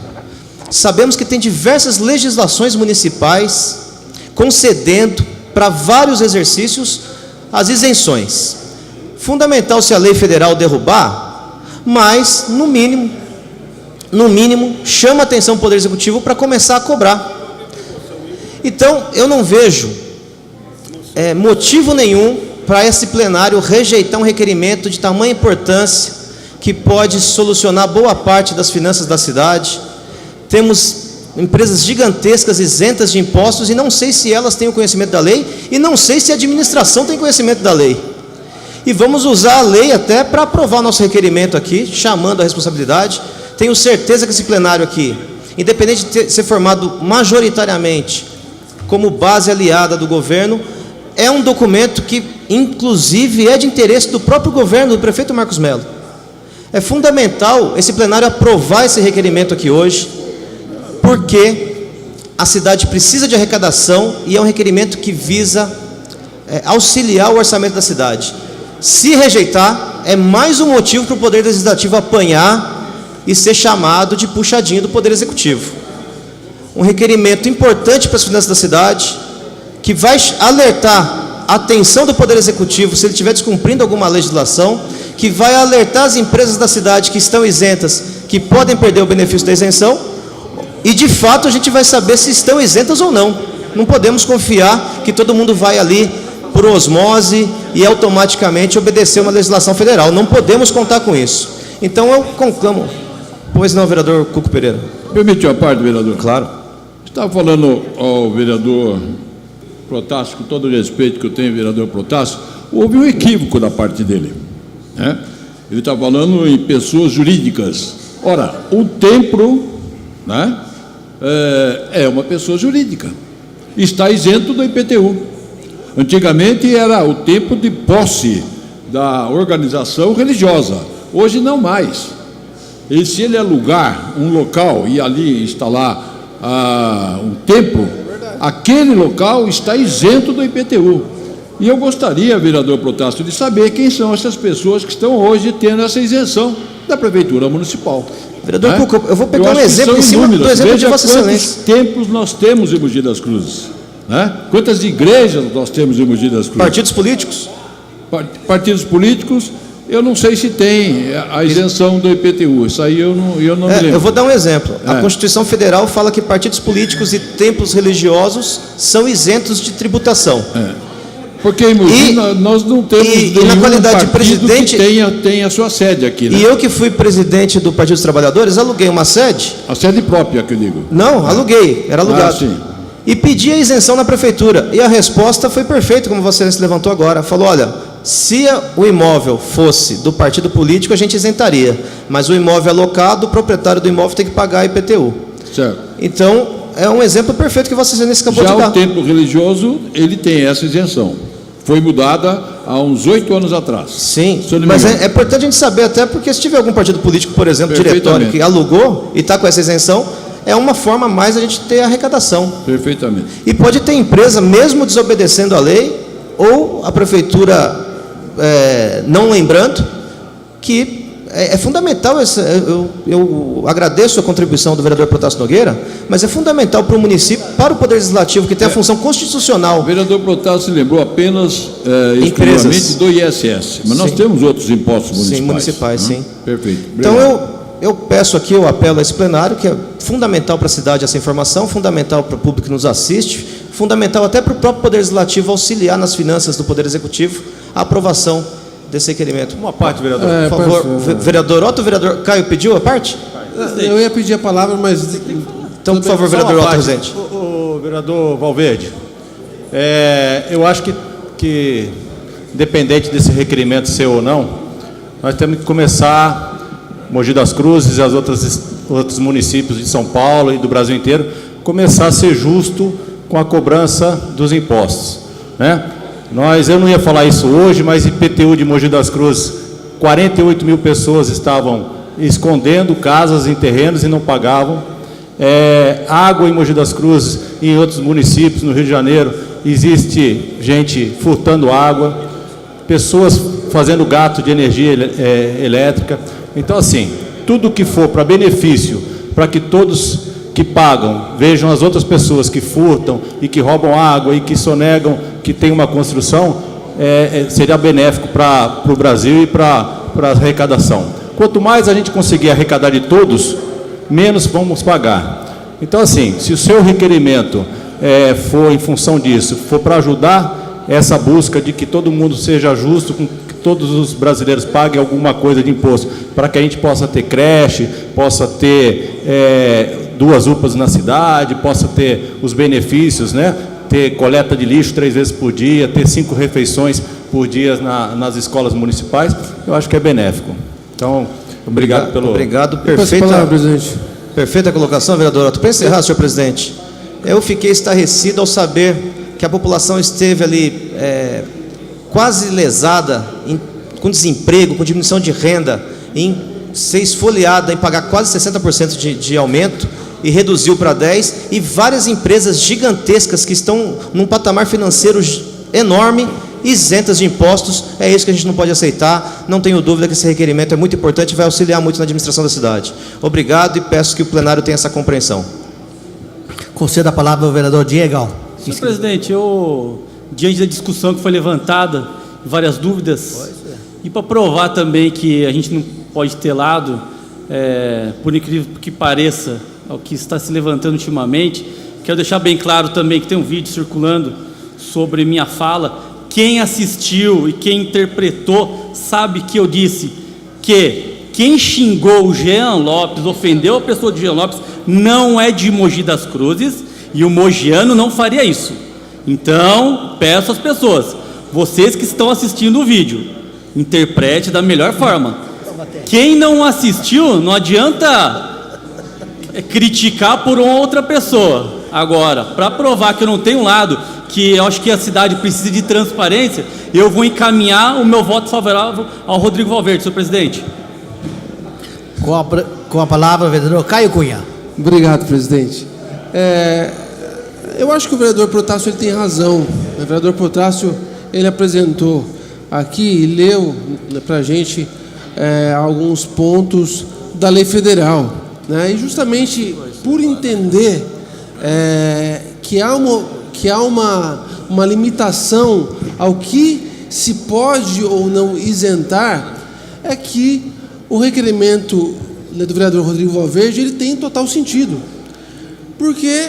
sabemos que tem diversas legislações municipais concedendo para vários exercícios as isenções. Fundamental se a lei federal derrubar, mas, no mínimo, chama a atenção do Poder Executivo para começar a cobrar. Então, eu não vejo motivo nenhum para esse plenário rejeitar um requerimento de tamanha importância que pode solucionar boa parte das finanças da cidade. Temos empresas gigantescas isentas de impostos e não sei se elas têm o conhecimento da lei e não sei se a administração tem conhecimento da lei. E vamos usar a lei até para aprovar nosso requerimento aqui, chamando a responsabilidade. Tenho certeza que esse plenário aqui, independente de ser formado majoritariamente como base aliada do governo, é um documento que, inclusive, é de interesse do próprio governo, do prefeito Marcos Mello. É fundamental esse plenário aprovar esse requerimento aqui hoje, porque a cidade precisa de arrecadação e é um requerimento que visa auxiliar o orçamento da cidade. Se rejeitar, é mais um motivo para o Poder Legislativo apanhar e ser chamado de puxadinho do Poder Executivo. Um requerimento importante para as finanças da cidade, que vai alertar a atenção do Poder Executivo se ele estiver descumprindo alguma legislação, que vai alertar as empresas da cidade que estão isentas, que podem perder o benefício da isenção, e de fato a gente vai saber se estão isentas ou não. Não podemos confiar que todo mundo vai ali por osmose e automaticamente obedecer uma legislação federal. Não podemos contar com isso. Então eu conclamo. Pois não, vereador Cuco Pereira. Permite uma parte, vereador? Claro. Estava falando ao vereador Protássio, com todo o respeito que eu tenho, vereador Protássio, houve um equívoco da parte dele, né? Ele está falando em pessoas jurídicas. Ora, o templo, né, é uma pessoa jurídica, está isento do IPTU. Antigamente era o tempo de posse da organização religiosa, hoje não mais. E se ele alugar um local e ali instalar um templo, aquele local está isento do IPTU. E eu gostaria, vereador Protássio, de saber quem são essas pessoas que estão hoje tendo essa isenção da Prefeitura Municipal. Vereador Cuco, eu vou pegar um exemplo em cima do exemplo de Vossa Excelência. Quantos templos nós temos em Mogi das Cruzes? Né? Quantas igrejas nós temos em Mogi das Cruzes? Partidos políticos? Partidos políticos, eu não sei se tem a isenção do IPTU. Isso aí eu não me lembro. Eu vou dar um exemplo. A Constituição Federal fala que partidos políticos e templos religiosos são isentos de tributação. Porque em Mogi nós não temos nenhum na qualidade de partido presidente, que tenha a sua sede aqui. Né? E eu que fui presidente do Partido dos Trabalhadores, aluguei uma sede. A sede própria, que eu digo. Não, aluguei, era alugado. Sim. E pedi a isenção na prefeitura. E a resposta foi perfeita, como você se levantou agora. Falou, olha, se o imóvel fosse do partido político, a gente isentaria. Mas o imóvel alocado, o proprietário do imóvel tem que pagar IPTU. Certo. Então, é um exemplo perfeito que Vossa Excelência acabou de dar. Já o templo religioso, ele tem essa isenção. Foi mudada há uns 8 anos atrás. Sim, mas é importante a gente saber, até porque se tiver algum partido político, por exemplo, diretório, que alugou e está com essa isenção, é uma forma mais a gente ter arrecadação. Perfeitamente. E pode ter empresa, mesmo desobedecendo a lei, ou a prefeitura não lembrando, que é fundamental, eu agradeço a contribuição do vereador Protássio Nogueira, mas é fundamental para o município, para o Poder Legislativo, que tem a função constitucional. O vereador Protássio lembrou apenas exclusivamente do ISS, mas nós temos outros impostos municipais. Sim, municipais, sim. Perfeito. Então eu peço aqui, eu apelo a esse plenário, que é fundamental para a cidade essa informação, fundamental para o público que nos assiste, fundamental até para o próprio Poder Legislativo auxiliar nas finanças do Poder Executivo a aprovação desse requerimento. Uma parte, vereador. Por favor, vereador Otto, o vereador Caio pediu a parte? Eu ia pedir a palavra, mas... Então, por favor, vereador Otto, presente. O vereador Valverde, eu acho que, independente desse requerimento ser ou não, nós temos que começar, Mogi das Cruzes e outros municípios de São Paulo e do Brasil inteiro, começar a ser justo com a cobrança dos impostos, né? Eu não ia falar isso hoje, mas IPTU de Mogi das Cruzes, 48 mil pessoas estavam escondendo casas em terrenos e não pagavam. Água em Mogi das Cruzes e em outros municípios, no Rio de Janeiro, existe gente furtando água, pessoas fazendo gato de energia elétrica. Então, assim, tudo que for para benefício, para que todos que pagam vejam as outras pessoas que furtam e que roubam água e que sonegam que tem uma construção, seria benéfico para o Brasil e para a arrecadação. Quanto mais a gente conseguir arrecadar de todos, menos vamos pagar. Então, assim, se o seu requerimento for em função disso, for para ajudar essa busca de que todo mundo seja justo, que todos os brasileiros paguem alguma coisa de imposto, para que a gente possa ter creche, possa ter 2 UPAs na cidade, possa ter os benefícios, né? Ter coleta de lixo 3 vezes por dia, ter 5 refeições por dia nas escolas municipais, eu acho que é benéfico. Então, obrigado pelo... Obrigado, presidente. Perfeita colocação, vereador. Para encerrar, senhor presidente, eu fiquei estarrecido ao saber que a população esteve ali quase lesada, com desemprego, com diminuição de renda, em ser esfoliada, em pagar quase 60% de aumento, e reduziu para 10%, e várias empresas gigantescas que estão num patamar financeiro enorme, isentas de impostos. É isso que a gente não pode aceitar. Não tenho dúvida que esse requerimento é muito importante e vai auxiliar muito na administração da cidade. Obrigado e peço que o plenário tenha essa compreensão. Conceda a palavra ao vereador Diego. Senhor presidente, eu, diante da discussão que foi levantada, várias dúvidas, e para provar também que a gente não pode ter lado, por incrível que pareça, ao que está se levantando ultimamente, quero deixar bem claro também que tem um vídeo circulando sobre minha fala. Quem assistiu e quem interpretou sabe que eu disse que quem xingou o Jean Lopes, ofendeu a pessoa de Jean Lopes, não é de Mogi das Cruzes, e o mogiano não faria isso. Então, peço às pessoas, vocês que estão assistindo o vídeo, interprete da melhor forma. Quem não assistiu, não adianta criticar por uma outra pessoa. Agora, para provar que eu não tenho lado, que eu acho que a cidade precisa de transparência, eu vou encaminhar o meu voto favorável ao Rodrigo Valverde, senhor presidente. Com a palavra, o vereador Caio Cunha. Obrigado, presidente. Eu acho que o vereador Protásio ele tem razão. O vereador Protásio ele apresentou aqui e leu para a gente alguns pontos da lei federal, né? E justamente por entender que há uma limitação ao que se pode ou não isentar, é que o requerimento do vereador Rodrigo Valverde ele tem total sentido, porque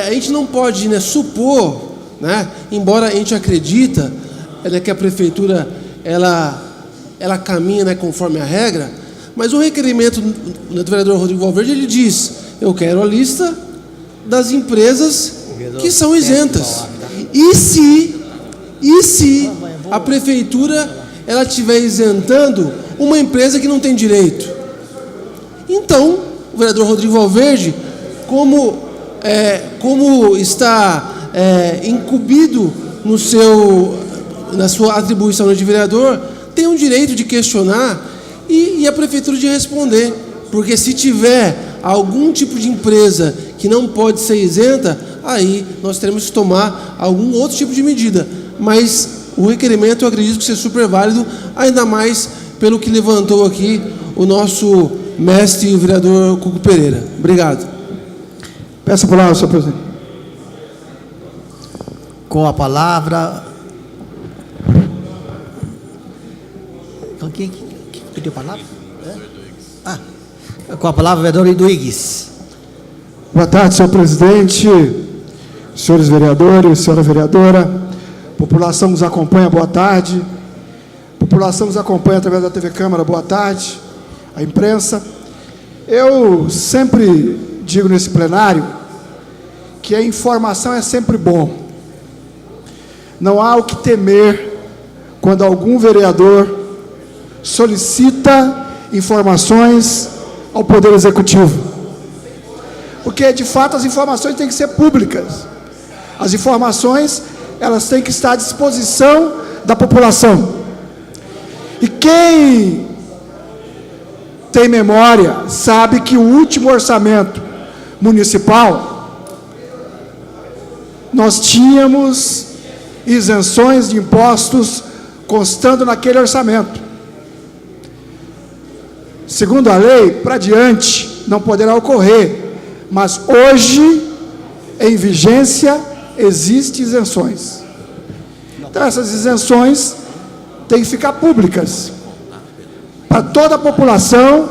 a gente não pode supor, né, embora a gente acredita que a prefeitura ela caminha conforme a regra, mas o requerimento do vereador Rodrigo Valverde ele diz: eu quero a lista das empresas que são isentas. E se a prefeitura ela estiver isentando uma empresa que não tem direito? Então, o vereador Rodrigo Valverde, como está incumbido na sua atribuição de vereador, tem o direito de questionar e a prefeitura de responder, porque se tiver algum tipo de empresa que não pode ser isenta, aí nós teremos que tomar algum outro tipo de medida. Mas o requerimento eu acredito que seja super válido, ainda mais pelo que levantou aqui o nosso mestre, o vereador Cuco Pereira. Obrigado. Peço a palavra, senhor presidente. Com a palavra... Quem pediu a palavra? Com a palavra, o vereador Iduígues. Boa tarde, senhor presidente, senhores vereadores, senhora vereadora, população que nos acompanha, boa tarde, população que nos acompanha através da TV Câmara, boa tarde, a imprensa. Eu sempre digo nesse plenário que a informação é sempre bom. Não há o que temer quando algum vereador solicita informações ao Poder Executivo. Porque, de fato, as informações têm que ser públicas. As informações, elas têm que estar à disposição da população. E quem tem memória sabe que o último orçamento municipal, nós tínhamos isenções de impostos constando naquele orçamento. Segundo a lei, para diante, não poderá ocorrer, Mas hoje, em vigência, existem isenções. Então, essas isenções têm que ficar públicas para toda a população,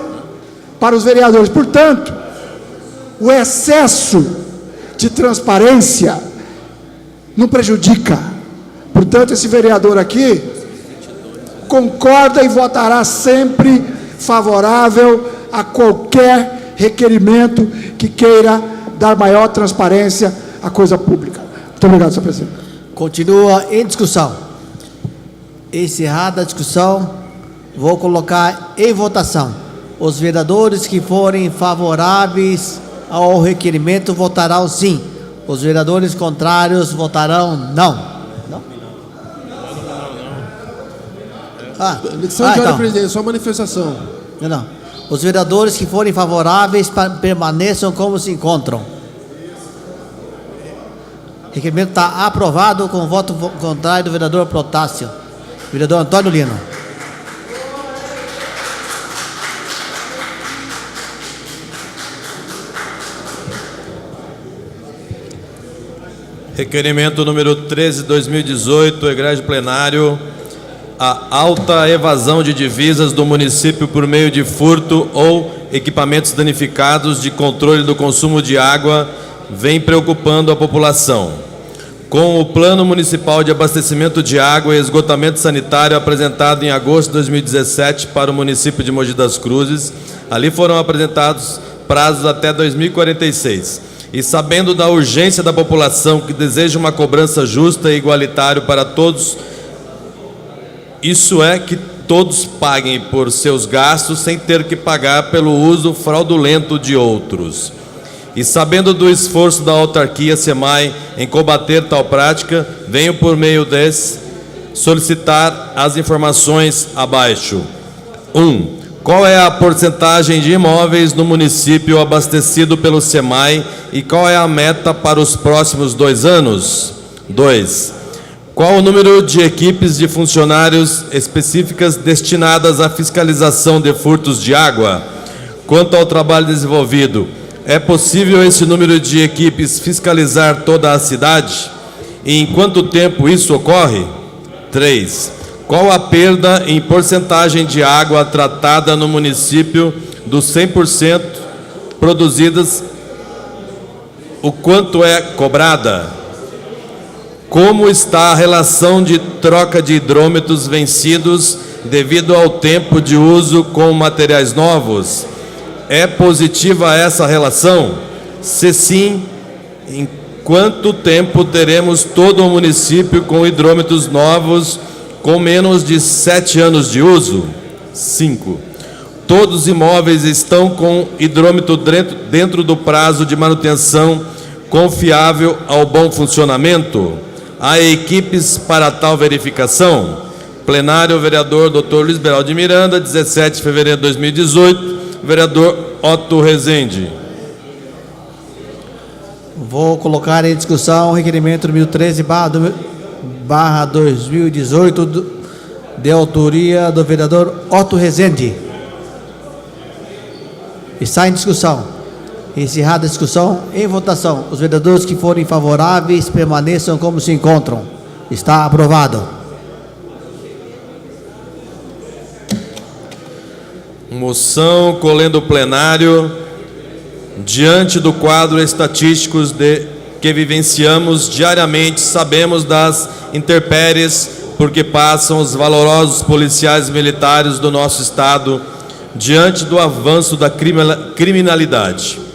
para os vereadores. Portanto, o excesso de transparência não prejudica. Portanto, esse vereador aqui concorda e votará sempre favorável a qualquer requerimento que queira dar maior transparência à coisa pública. Muito obrigado, senhor presidente. Continua em discussão. Encerrada a discussão, vou colocar em votação. Os vereadores que forem favoráveis ao requerimento votarão sim. Os vereadores contrários votarão não. Não? Lição de ordem, presidente, só manifestação. Não. Os vereadores que forem favoráveis permaneçam como se encontram. O requerimento está aprovado com o voto contrário do vereador Protásio. Vereador Antônio Lino. Requerimento número 13/2018, egrégio plenário. A alta evasão de divisas do município por meio de furto ou equipamentos danificados de controle do consumo de água vem preocupando a população. Com o Plano Municipal de Abastecimento de Água e Esgotamento Sanitário apresentado em agosto de 2017 para o município de Mogi das Cruzes, ali foram apresentados prazos até 2046. E sabendo da urgência da população que deseja uma cobrança justa e igualitária para todos, isso é, que todos paguem por seus gastos sem ter que pagar pelo uso fraudulento de outros. E sabendo do esforço da autarquia SEMAI em combater tal prática, venho por meio desse solicitar as informações abaixo. 1. Qual é a porcentagem de imóveis no município abastecido pelo SEMAI e qual é a meta para os próximos 2 anos? 2. Qual o número de equipes de funcionários específicas destinadas à fiscalização de furtos de água? Quanto ao trabalho desenvolvido, é possível esse número de equipes fiscalizar toda a cidade? E em quanto tempo isso ocorre? 3. Qual a perda em porcentagem de água tratada no município dos 100% produzidas? O quanto é cobrada? Como está a relação de troca de hidrômetros vencidos devido ao tempo de uso com materiais novos? É positiva essa relação? Se sim, em quanto tempo teremos todo o município com hidrômetros novos com menos de 7 anos de uso? 5. Todos os imóveis estão com hidrômetro dentro do prazo de manutenção confiável ao bom funcionamento? Há equipes para tal verificação? Plenário, vereador Dr. Luiz Beraldo de Miranda, 17 de fevereiro de 2018, vereador Otto Rezende. Vou colocar em discussão o requerimento número 13/2018, de autoria do vereador Otto Rezende. Está em discussão. Encerrada a discussão, em votação. Os vereadores que forem favoráveis permaneçam como se encontram. Está aprovado. Moção colhendo o plenário. Diante do quadro estatístico que vivenciamos diariamente, sabemos das intempéries por que passam os valorosos policiais militares do nosso estado diante do avanço da criminalidade.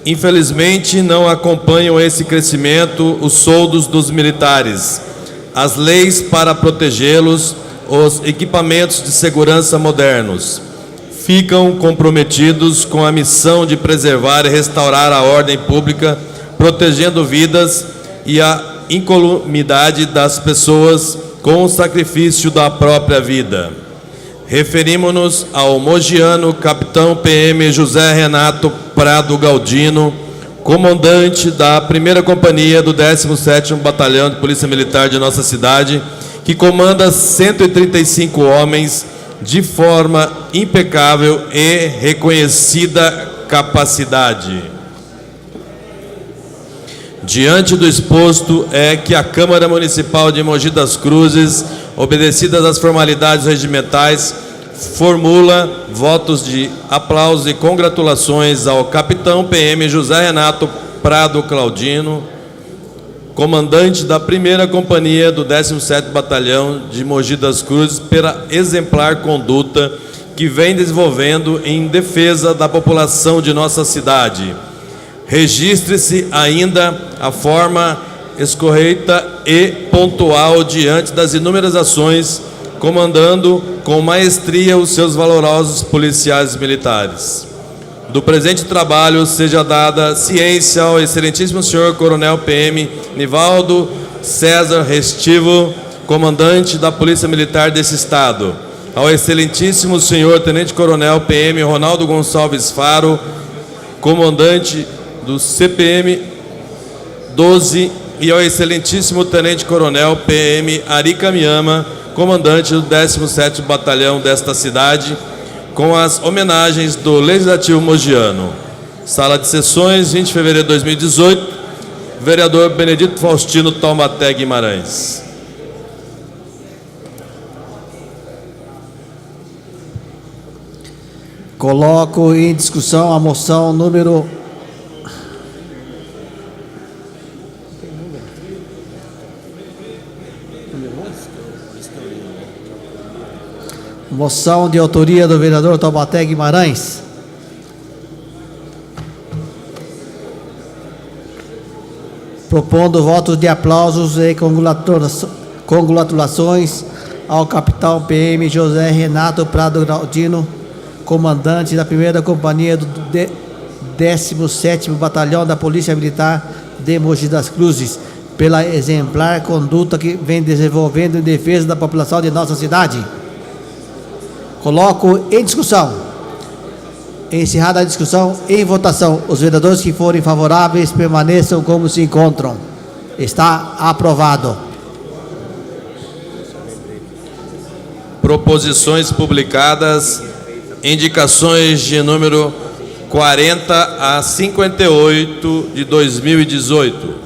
Infelizmente, não acompanham esse crescimento os soldos dos militares, as leis para protegê-los, os equipamentos de segurança modernos. Ficam comprometidos com a missão de preservar e restaurar a ordem pública, protegendo vidas e a incolumidade das pessoas com o sacrifício da própria vida. Referimos-nos ao mogiano capitão PM José Renato Prado Galdino, comandante da 1ª Companhia do 17º Batalhão de Polícia Militar de nossa cidade, que comanda 135 homens de forma impecável e reconhecida capacidade. Diante do exposto é que a Câmara Municipal de Mogi das Cruzes, obedecidas as formalidades regimentais, formula votos de aplauso e congratulações ao capitão PM José Renato Prado Claudino, comandante da 1ª Companhia do 17º Batalhão de Mogi das Cruzes, pela exemplar conduta que vem desenvolvendo em defesa da população de nossa cidade. Registre-se ainda a forma escorreita e pontual diante das inúmeras ações, comandando com maestria os seus valorosos policiais militares. Do presente trabalho seja dada ciência ao excelentíssimo senhor Coronel PM Nivaldo César Restivo, comandante da Polícia Militar desse Estado, ao excelentíssimo senhor Tenente Coronel PM Ronaldo Gonçalves Faro, comandante do CPM 12, e ao excelentíssimo Tenente Coronel PM Ari Kamiyama, comandante do 17º Batalhão desta cidade, com as homenagens do Legislativo Mogiano. Sala de Sessões, 20 de fevereiro de 2018, vereador Benedito Faustino Taubaté Guimarães. Coloco em discussão a moção número... Moção de autoria do vereador Taubaté Guimarães. Propondo votos de aplausos e congratulações ao capitão PM José Renato Prado Claudino, comandante da 1ª Companhia do 17º Batalhão da Polícia Militar de Mogi das Cruzes, pela exemplar conduta que vem desenvolvendo em defesa da população de nossa cidade. Coloco em discussão. Encerrada a discussão, em votação. Os vereadores que forem favoráveis permaneçam como se encontram. Está aprovado. Proposições publicadas, indicações de número 40 a 58 de 2018.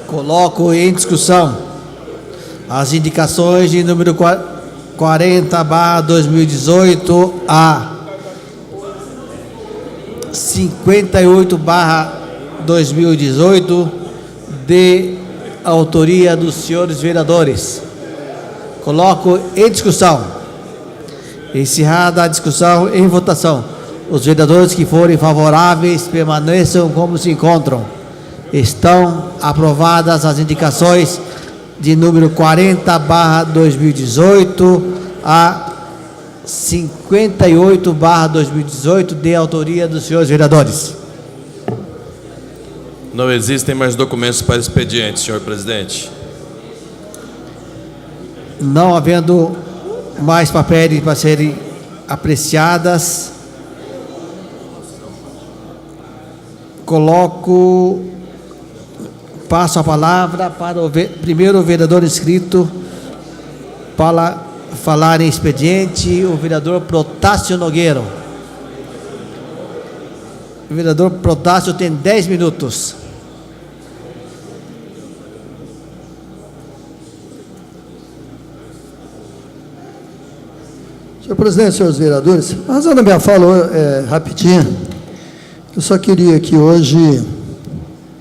Coloco em discussão as indicações de número 40/2018 a 58/2018 de autoria dos senhores vereadores. Coloco em discussão. Encerrada a discussão, em votação. Os vereadores que forem favoráveis permaneçam como se encontram. Estão aprovadas as indicações de número 40/2018 a 58/2018 de autoria dos senhores vereadores. Não existem mais documentos para expediente, senhor presidente. Não havendo mais papéis para serem apreciadas, passo a palavra para o primeiro vereador inscrito para falar em expediente, o vereador Protásio Nogueira. O vereador Protásio tem 10 minutos. Senhor presidente, senhores vereadores, a razão da minha fala é rapidinha. Eu só queria que hoje,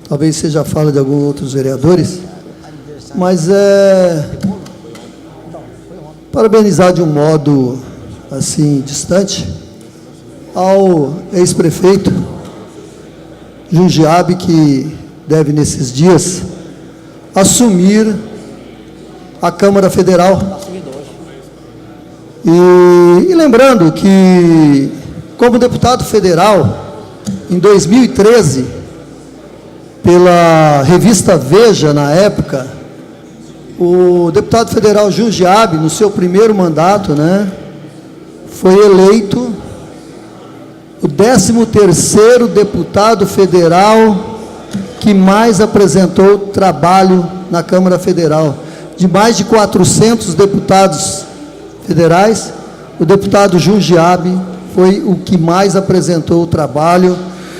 talvez seja a fala de alguns outros vereadores, mas parabenizar de um modo assim distante ao ex-prefeito Jundiabe, que deve nesses dias assumir a Câmara Federal. E lembrando que, como deputado federal, em 2013, pela revista Veja, na época, o deputado federal Jundiabe, no seu primeiro mandato, foi eleito o 13º deputado federal que mais apresentou trabalho na Câmara Federal. De mais de 400 deputados federais, o deputado Jundiabe foi o que mais apresentou o trabalho,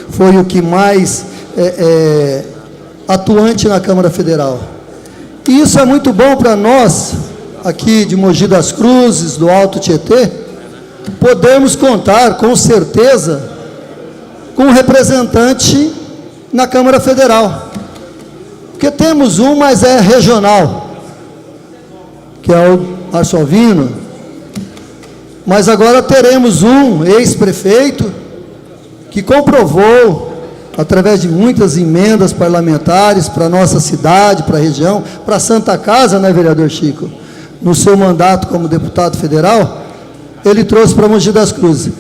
foi o que mais atuante na Câmara Federal. E isso é muito bom para nós, aqui de Mogi das Cruzes, do Alto Tietê, podemos contar, com certeza, com um representante na Câmara Federal. Porque temos um, mas é regional, que é o Márcio Alvino, mas agora teremos um ex-prefeito que comprovou, através de muitas emendas parlamentares para a nossa cidade, para a região, para a Santa Casa, né, vereador Chico? No seu mandato como deputado federal, ele trouxe para Mogi das Cruzes.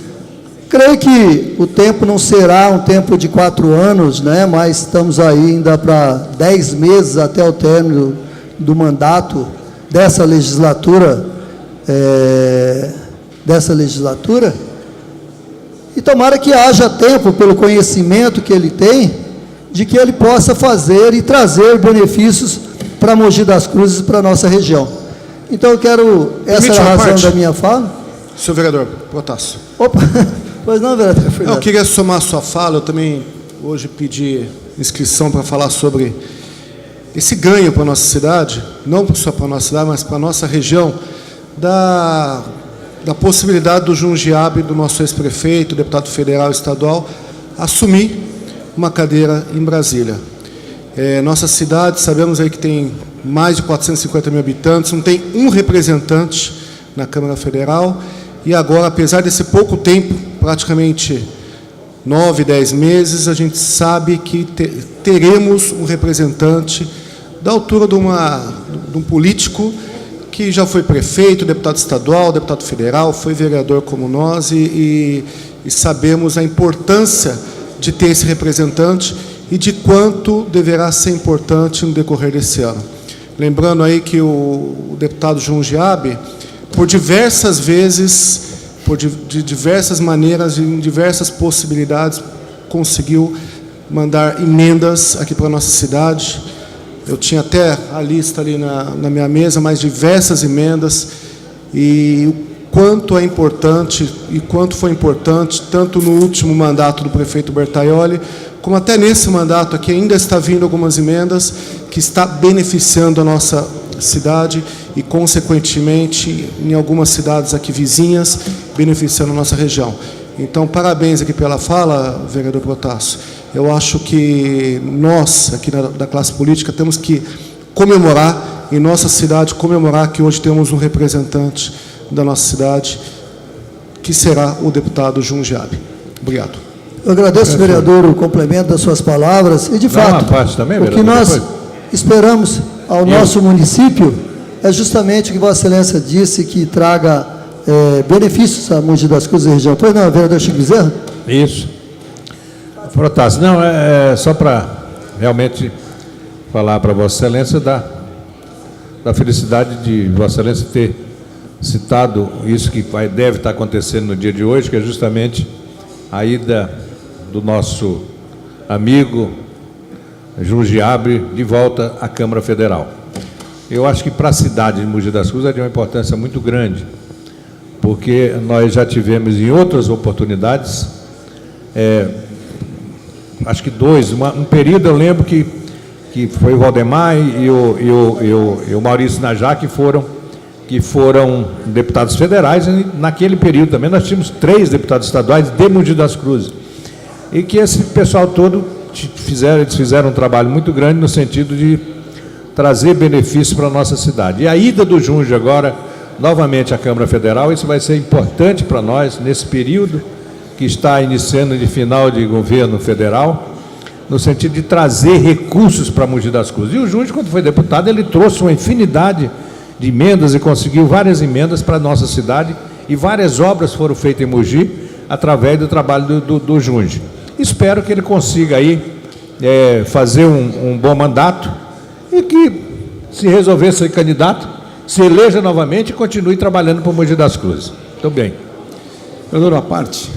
Creio que o tempo não será um tempo de 4 anos, né, mas estamos aí ainda para 10 meses até o término do mandato dessa legislatura, e tomara que haja tempo, pelo conhecimento que ele tem, de que ele possa fazer e trazer benefícios para Mogi das Cruzes e para a nossa região. Então eu quero, essa é a razão da minha fala. Senhor vereador Protássio. Opa, pois não, vereador Fernando. Eu queria somar a sua fala, eu também hoje pedi inscrição para falar sobre esse ganho para a nossa cidade, não só para a nossa cidade, mas para a nossa região, da possibilidade do Jundiabe, do nosso ex-prefeito, deputado federal e estadual, assumir uma cadeira em Brasília. Nossa cidade, sabemos aí que tem mais de 450 mil habitantes, não tem um representante na Câmara Federal, e agora, apesar desse pouco tempo, praticamente 9, 10 meses, a gente sabe que teremos um representante da altura de um político que já foi prefeito, deputado estadual, deputado federal, foi vereador como nós, e sabemos a importância de ter esse representante e de quanto deverá ser importante no decorrer desse ano. Lembrando aí que o deputado Jundiabe, por diversas vezes, de diversas maneiras, em diversas possibilidades, conseguiu mandar emendas aqui para a nossa cidade. Eu tinha até a lista ali na minha mesa, mais diversas emendas, e o quanto é importante e quanto foi importante, tanto no último mandato do prefeito Bertaioli, como até nesse mandato aqui ainda está vindo algumas emendas que está beneficiando a nossa cidade e, consequentemente, em algumas cidades aqui vizinhas, beneficiando a nossa região. Então, parabéns aqui pela fala, vereador Protássio. Eu acho que nós, aqui da classe política, temos que comemorar, em nossa cidade, comemorar que hoje temos um representante da nossa cidade, que será o deputado Jundiabe. Obrigado. Eu agradeço, vereador, o complemento das suas palavras, e, de fato, também, o que nós esperamos ao nosso município é justamente o que Vossa Excelência disse, que traga benefícios a Mogi das Cruzes e região. Pois não, vereador Chico Bezerra? Isso. Protássio, não, só para realmente falar para Vossa Excelência da felicidade de Vossa Excelência ter citado isso que deve estar acontecendo no dia de hoje, que é justamente a ida do nosso amigo Jundiabe de volta à Câmara Federal. Eu acho que para a cidade de Mogi das Cruzes é de uma importância muito grande, porque nós já tivemos em outras oportunidades, acho que um período eu lembro que foi o Valdemar e o Maurício Najá que foram deputados federais, e naquele período também nós tínhamos 3 deputados estaduais de Mogi das Cruzes, e que esse pessoal todo eles fizeram um trabalho muito grande no sentido de trazer benefícios para a nossa cidade. E a ida do Junge agora, novamente à Câmara Federal, isso vai ser importante para nós, nesse período que está iniciando de final de governo federal, no sentido de trazer recursos para Mogi das Cruzes. E o Junge, quando foi deputado, ele trouxe uma infinidade de emendas e conseguiu várias emendas para a nossa cidade, e várias obras foram feitas em Mogi através do trabalho do Junge. Espero que ele consiga aí fazer um bom mandato e que, se resolver ser candidato, se eleja novamente e continue trabalhando para Mogi das Cruzes. Muito bem. Vereador, à parte.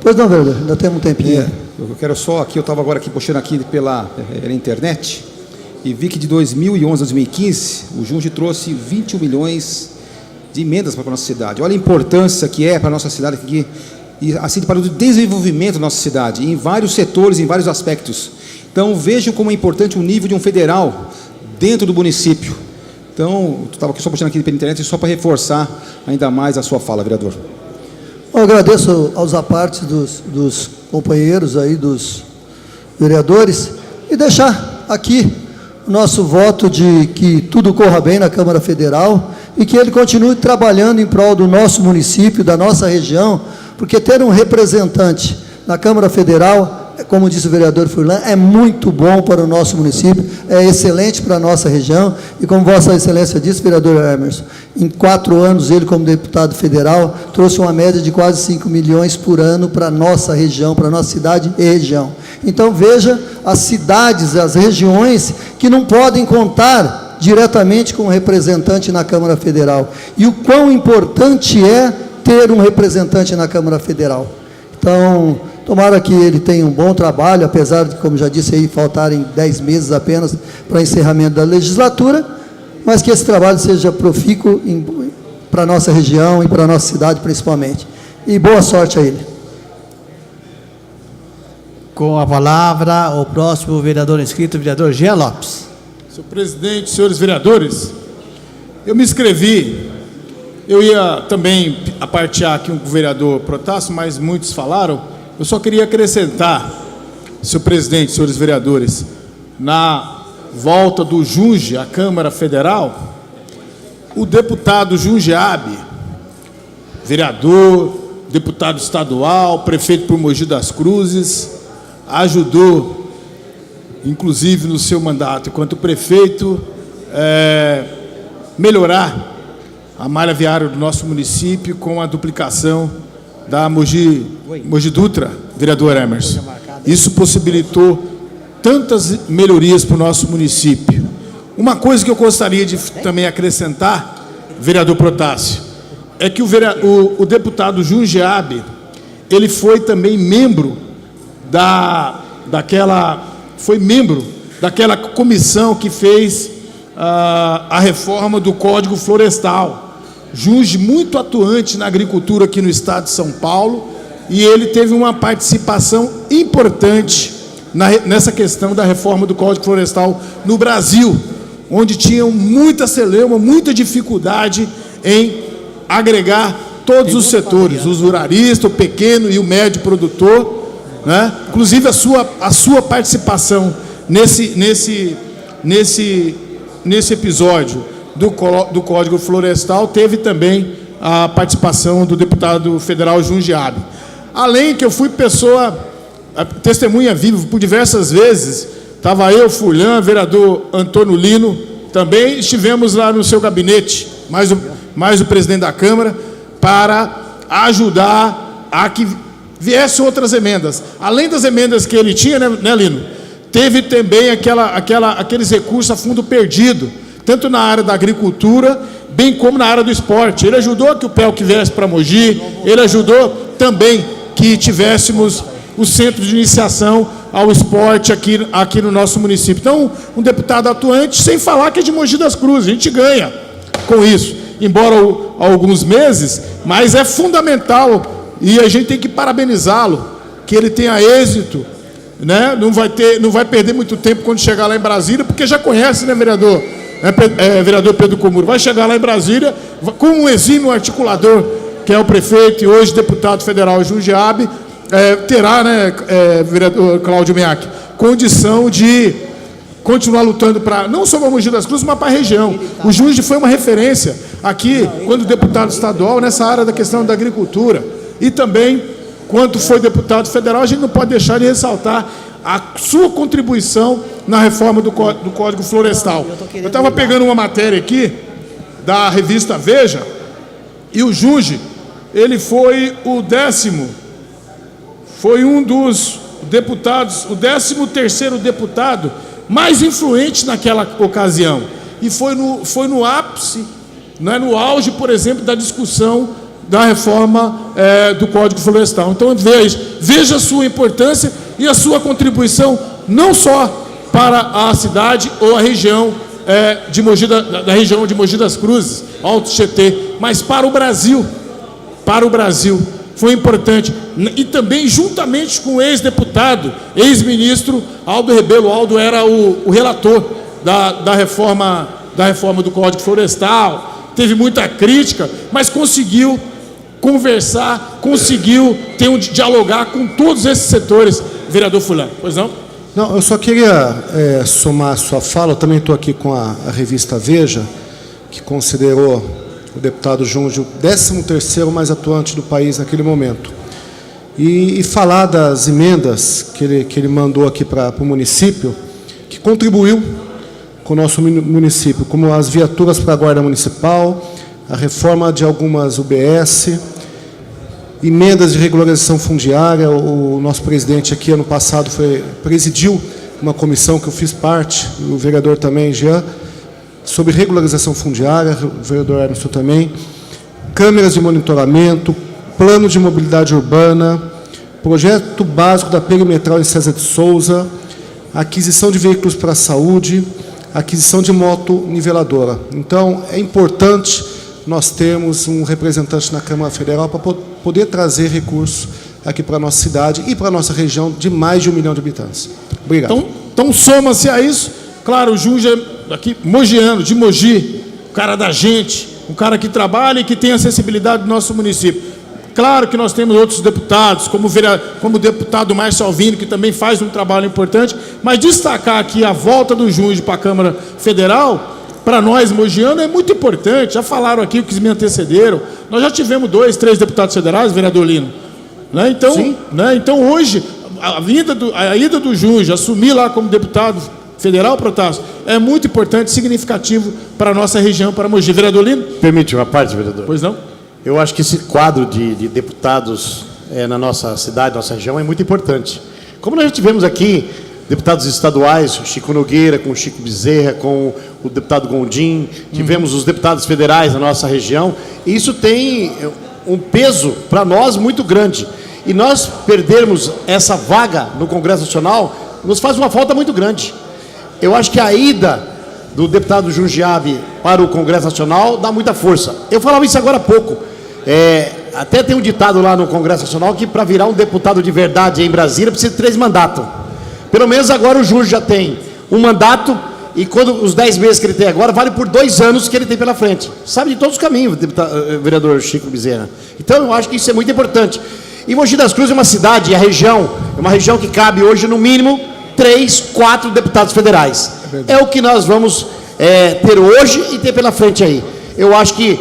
Pois não, vereador, ainda temos um tempinho. Eu quero só aqui, eu estava agora aqui puxando aqui pela internet e vi que de 2011 a 2015 o Junge trouxe 21 milhões de emendas para a nossa cidade. Olha a importância que é para a nossa cidade aqui, e assim para o desenvolvimento da nossa cidade, em vários setores, em vários aspectos. Então, vejam como é importante o nível de um federal dentro do município. Então, eu estava aqui só puxando aqui pela internet, só para reforçar ainda mais a sua fala, vereador. Eu agradeço aos apartes dos companheiros aí, dos vereadores, e deixar aqui o nosso voto de que tudo corra bem na Câmara Federal e que ele continue trabalhando em prol do nosso município, da nossa região, porque ter um representante na Câmara Federal, como disse o vereador Furlan, é muito bom para o nosso município, é excelente para a nossa região, e como Vossa Excelência disse, vereador Emerson, em 4 anos, ele como deputado federal, trouxe uma média de quase 5 milhões por ano para a nossa região, para a nossa cidade e região. Então, veja as cidades, as regiões que não podem contar diretamente com um representante na Câmara Federal, e o quão importante é ter um representante na Câmara Federal. Então, tomara que ele tenha um bom trabalho, apesar de, como já disse aí, faltarem 10 meses apenas para encerramento da legislatura, mas que esse trabalho seja profícuo para a nossa região e para a nossa cidade, principalmente. E boa sorte a ele. Com a palavra, o próximo vereador inscrito, o vereador Jean Lopes. Senhor presidente, senhores vereadores, eu me inscrevi, eu ia também apartear aqui com o vereador Protássio, mas muitos falaram. Eu só queria acrescentar, senhor presidente, senhores vereadores, na volta do Junge à Câmara Federal, o deputado Jungeabe, vereador, deputado estadual, prefeito por Mogi das Cruzes, ajudou, inclusive no seu mandato enquanto prefeito, melhorar a malha viária do nosso município com a duplicação da Mogi Dutra, vereador Emerson. Isso possibilitou tantas melhorias para o nosso município. Uma coisa que eu gostaria de também acrescentar, vereador Protássio, é que o deputado Jungeabe, ele foi também membro daquela comissão que fez a reforma do Código Florestal. Junge muito atuante na agricultura aqui no estado de São Paulo, e ele teve uma participação importante nessa questão da reforma do Código Florestal no Brasil, onde tinham muita celeuma, muita dificuldade em agregar todos os setores, os ruralistas, o pequeno e o médio produtor, né? Inclusive a sua participação nesse episódio do Código Florestal teve também a participação do deputado federal Jungeabe. Além que eu fui testemunha viva por diversas vezes, estava eu, Furlan, vereador Antônio Lino, também estivemos lá no seu gabinete, mais o presidente da Câmara, para ajudar a que viessem outras emendas. Além das emendas que ele tinha, né Lino? Teve também aqueles recursos a fundo perdido, tanto na área da agricultura, bem como na área do esporte. Ele ajudou que o PELC viesse para Mogi, ele ajudou também que tivéssemos o centro de iniciação ao esporte aqui no nosso município. Então, um deputado atuante, sem falar que é de Mogi das Cruzes, a gente ganha com isso, embora alguns meses, mas é fundamental e a gente tem que parabenizá-lo, que ele tenha êxito, né? Não vai perder muito tempo quando chegar lá em Brasília, porque já conhece, né, vereador? Vereador Pedro Comuro, vai chegar lá em Brasília com um exímio articulador, que é o prefeito e hoje deputado federal Jungeabe, terá, né, vereador Cláudio Meac, condição de continuar lutando para, não só para Mogi das Cruzes, mas para a região. O Junge foi uma referência aqui, quando deputado estadual, nessa área da questão da agricultura, e também, quando foi deputado federal, a gente não pode deixar de ressaltar a sua contribuição na reforma do Código Florestal. Eu estava pegando uma matéria aqui da revista Veja, e o Junge, ele foi foi um dos deputados, o 13º deputado mais influente naquela ocasião. E foi no ápice, né, no auge, por exemplo, da discussão da reforma do Código Florestal. Então, veja a sua importância e a sua contribuição, não só para a cidade ou a região da região de Mogi das Cruzes, Alto Tietê, mas para o Brasil. foi importante. E também, juntamente com o ex-deputado, ex-ministro Aldo Rebelo. Aldo era o relator da reforma do Código Florestal, teve muita crítica, mas conseguiu conversar, conseguiu dialogar com todos esses setores, vereador Fulano. Pois não? Não, eu só queria somar a sua fala. Eu também estou aqui com a revista Veja, que considerou o deputado Junge o 13º mais atuante do país naquele momento. E falar das emendas que ele mandou aqui para o município, que contribuiu com o nosso município, como as viaturas para a Guarda Municipal, a reforma de algumas UBS, emendas de regularização fundiária. O nosso presidente aqui, ano passado, presidiu uma comissão que eu fiz parte, o vereador também, Jean, sobre regularização fundiária, o vereador Emerson também, câmeras de monitoramento, plano de mobilidade urbana, projeto básico da perimetral em César de Souza, aquisição de veículos para a saúde, aquisição de moto niveladora. Então, é importante nós termos um representante na Câmara Federal para poder trazer recursos aqui para a nossa cidade e para a nossa região de mais de 1 milhão de habitantes. Obrigado. Então soma-se a isso. Claro, o Junge é aqui, mogiano, de Mogi, um cara da gente, um cara que trabalha e que tem acessibilidade do nosso município. Claro que nós temos outros deputados, como o deputado Márcio Alvino, que também faz um trabalho importante, mas destacar aqui a volta do Junge para a Câmara Federal, para nós, mogiano, é muito importante. Já falaram aqui, que me antecederam, nós já tivemos 2, 3 deputados federais, vereador Lino. Né? Então, hoje, a ida do Junge, assumir lá como deputado federal, Protássio, é muito importante, significativo para a nossa região, para Mogi. Vereador Lino? Permite uma parte, vereador? Pois não? Eu acho que esse quadro de deputados na nossa cidade, nossa região, é muito importante. Como nós já tivemos aqui deputados estaduais, Chico Nogueira, com o Chico Bezerra, com o deputado Gondim, tivemos os deputados federais na nossa região, e isso tem um peso para nós muito grande. E nós perdermos essa vaga no Congresso Nacional nos faz uma falta muito grande. Eu acho que a ida do deputado Jundiabe para o Congresso Nacional dá muita força. Eu falava isso agora há pouco. Até tem um ditado lá no Congresso Nacional que para virar um deputado de verdade em Brasília precisa de 3 mandatos. Pelo menos agora o Junge já tem um mandato, e quando os 10 meses que ele tem agora, vale por 2 anos que ele tem pela frente. Sabe de todos os caminhos, vereador Chico Bezerra. Então eu acho que isso é muito importante. E Mogi das Cruzes é uma cidade, a região, é uma região que cabe hoje no mínimo 3, 4 deputados federais. É o que nós vamos ter hoje e ter pela frente aí. Eu acho que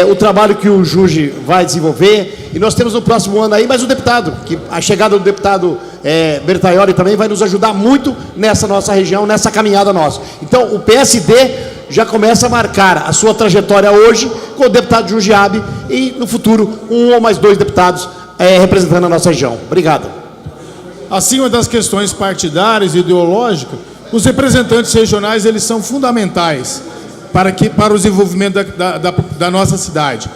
o trabalho que o Junge vai desenvolver, e nós temos no próximo ano aí mais um deputado, que a chegada do deputado Bertaioli também vai nos ajudar muito nessa nossa região, nessa caminhada nossa. Então o PSD já começa a marcar a sua trajetória hoje com o deputado Jundiabe e no futuro 1 ou mais 2 deputados representando a nossa região. Obrigado. Acima das questões partidárias e ideológicas, os representantes regionais eles são fundamentais para o desenvolvimento da nossa cidade.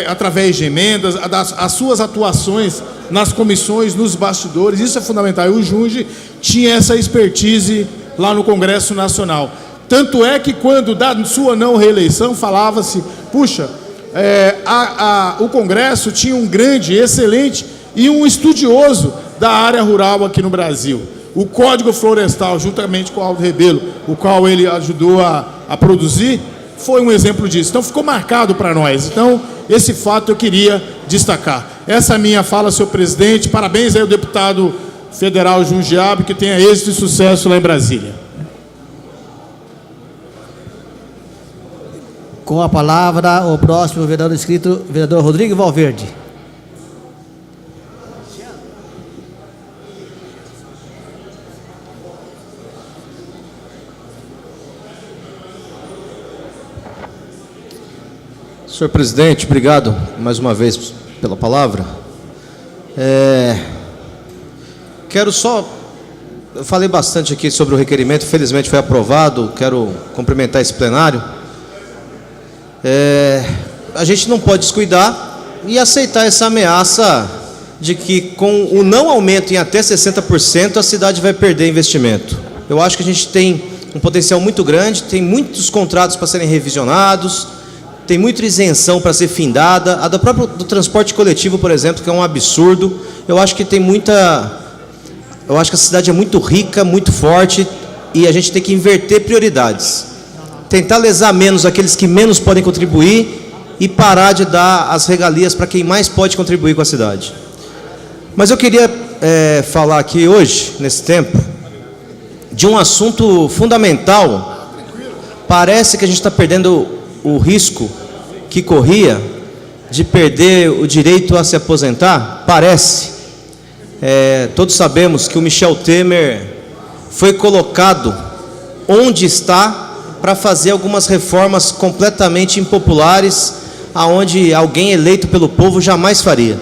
Através de emendas, as suas atuações nas comissões, nos bastidores, isso é fundamental. E o Junge tinha essa expertise lá no Congresso Nacional. Tanto é que quando da sua não reeleição falava-se, puxa, o Congresso tinha um grande, excelente e um estudioso da área rural aqui no Brasil. O Código Florestal, juntamente com o Aldo Rebelo, o qual ele ajudou a produzir, foi um exemplo disso. Então ficou marcado para nós. Então esse fato eu queria destacar. Essa é a minha fala, senhor presidente. Parabéns aí ao deputado federal Jundiabe, que tenha êxito e sucesso lá em Brasília. Com a palavra, o próximo vereador inscrito, vereador Rodrigo Valverde. Senhor presidente, obrigado mais uma vez pela palavra. Quero só... Eu falei bastante aqui sobre o requerimento, felizmente foi aprovado, quero cumprimentar esse plenário. A gente não pode descuidar e aceitar essa ameaça de que com o não aumento em até 60%, a cidade vai perder investimento. Eu acho que a gente tem um potencial muito grande, tem muitos contratos para serem revisionados, tem muita isenção para ser findada, a do próprio do transporte coletivo, por exemplo, que é um absurdo. Eu acho que tem muita... Eu acho que a cidade é muito rica, muito forte, e a gente tem que inverter prioridades. Tentar lesar menos aqueles que menos podem contribuir e parar de dar as regalias para quem mais pode contribuir com a cidade. Mas eu queria falar aqui hoje, nesse tempo, de um assunto fundamental. Parece que a gente está perdendo o risco que corria de perder o direito a se aposentar. Parece. Todos sabemos que o Michel Temer foi colocado onde está para fazer algumas reformas completamente impopulares, aonde alguém eleito pelo povo jamais faria.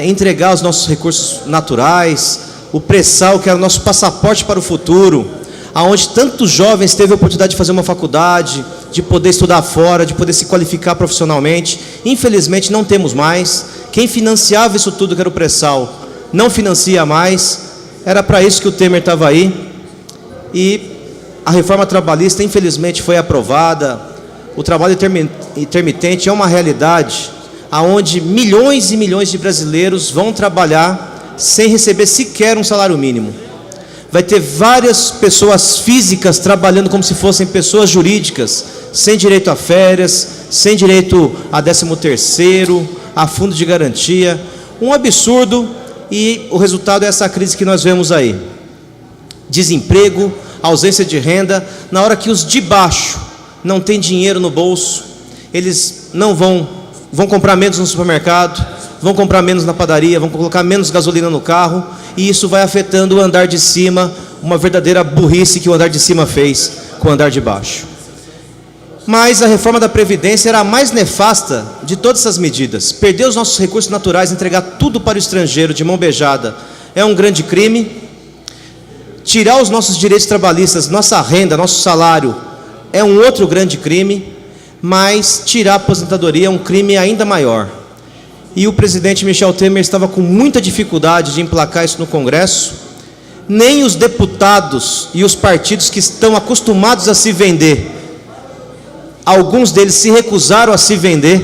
Entregar os nossos recursos naturais, o pré-sal, que era o nosso passaporte para o futuro, aonde tantos jovens teve a oportunidade de fazer uma faculdade, de poder estudar fora, de poder se qualificar profissionalmente. Infelizmente não temos mais. Quem financiava isso tudo, que era o pré-sal, não financia mais. Era para isso que o Temer estava aí. E a reforma trabalhista, infelizmente, foi aprovada. O trabalho intermitente é uma realidade, aonde milhões e milhões de brasileiros vão trabalhar sem receber sequer um salário mínimo. Vai ter várias pessoas físicas trabalhando como se fossem pessoas jurídicas, sem direito a férias, sem direito a 13º, a fundo de garantia. Um absurdo, e o resultado é essa crise que nós vemos aí. Desemprego, ausência de renda. Na hora que os de baixo não têm dinheiro no bolso, eles não vão comprar menos no supermercado, vão comprar menos na padaria, vão colocar menos gasolina no carro, e isso vai afetando o andar de cima, uma verdadeira burrice que o andar de cima fez com o andar de baixo. Mas a reforma da Previdência era a mais nefasta de todas essas medidas. Perder os nossos recursos naturais, entregar tudo para o estrangeiro de mão beijada, é um grande crime. Tirar os nossos direitos trabalhistas, nossa renda, nosso salário, é um outro grande crime. Mas tirar a aposentadoria é um crime ainda maior. E o presidente Michel Temer estava com muita dificuldade de emplacar isso no Congresso. Nem os deputados e os partidos que estão acostumados a se vender, alguns deles se recusaram a se vender.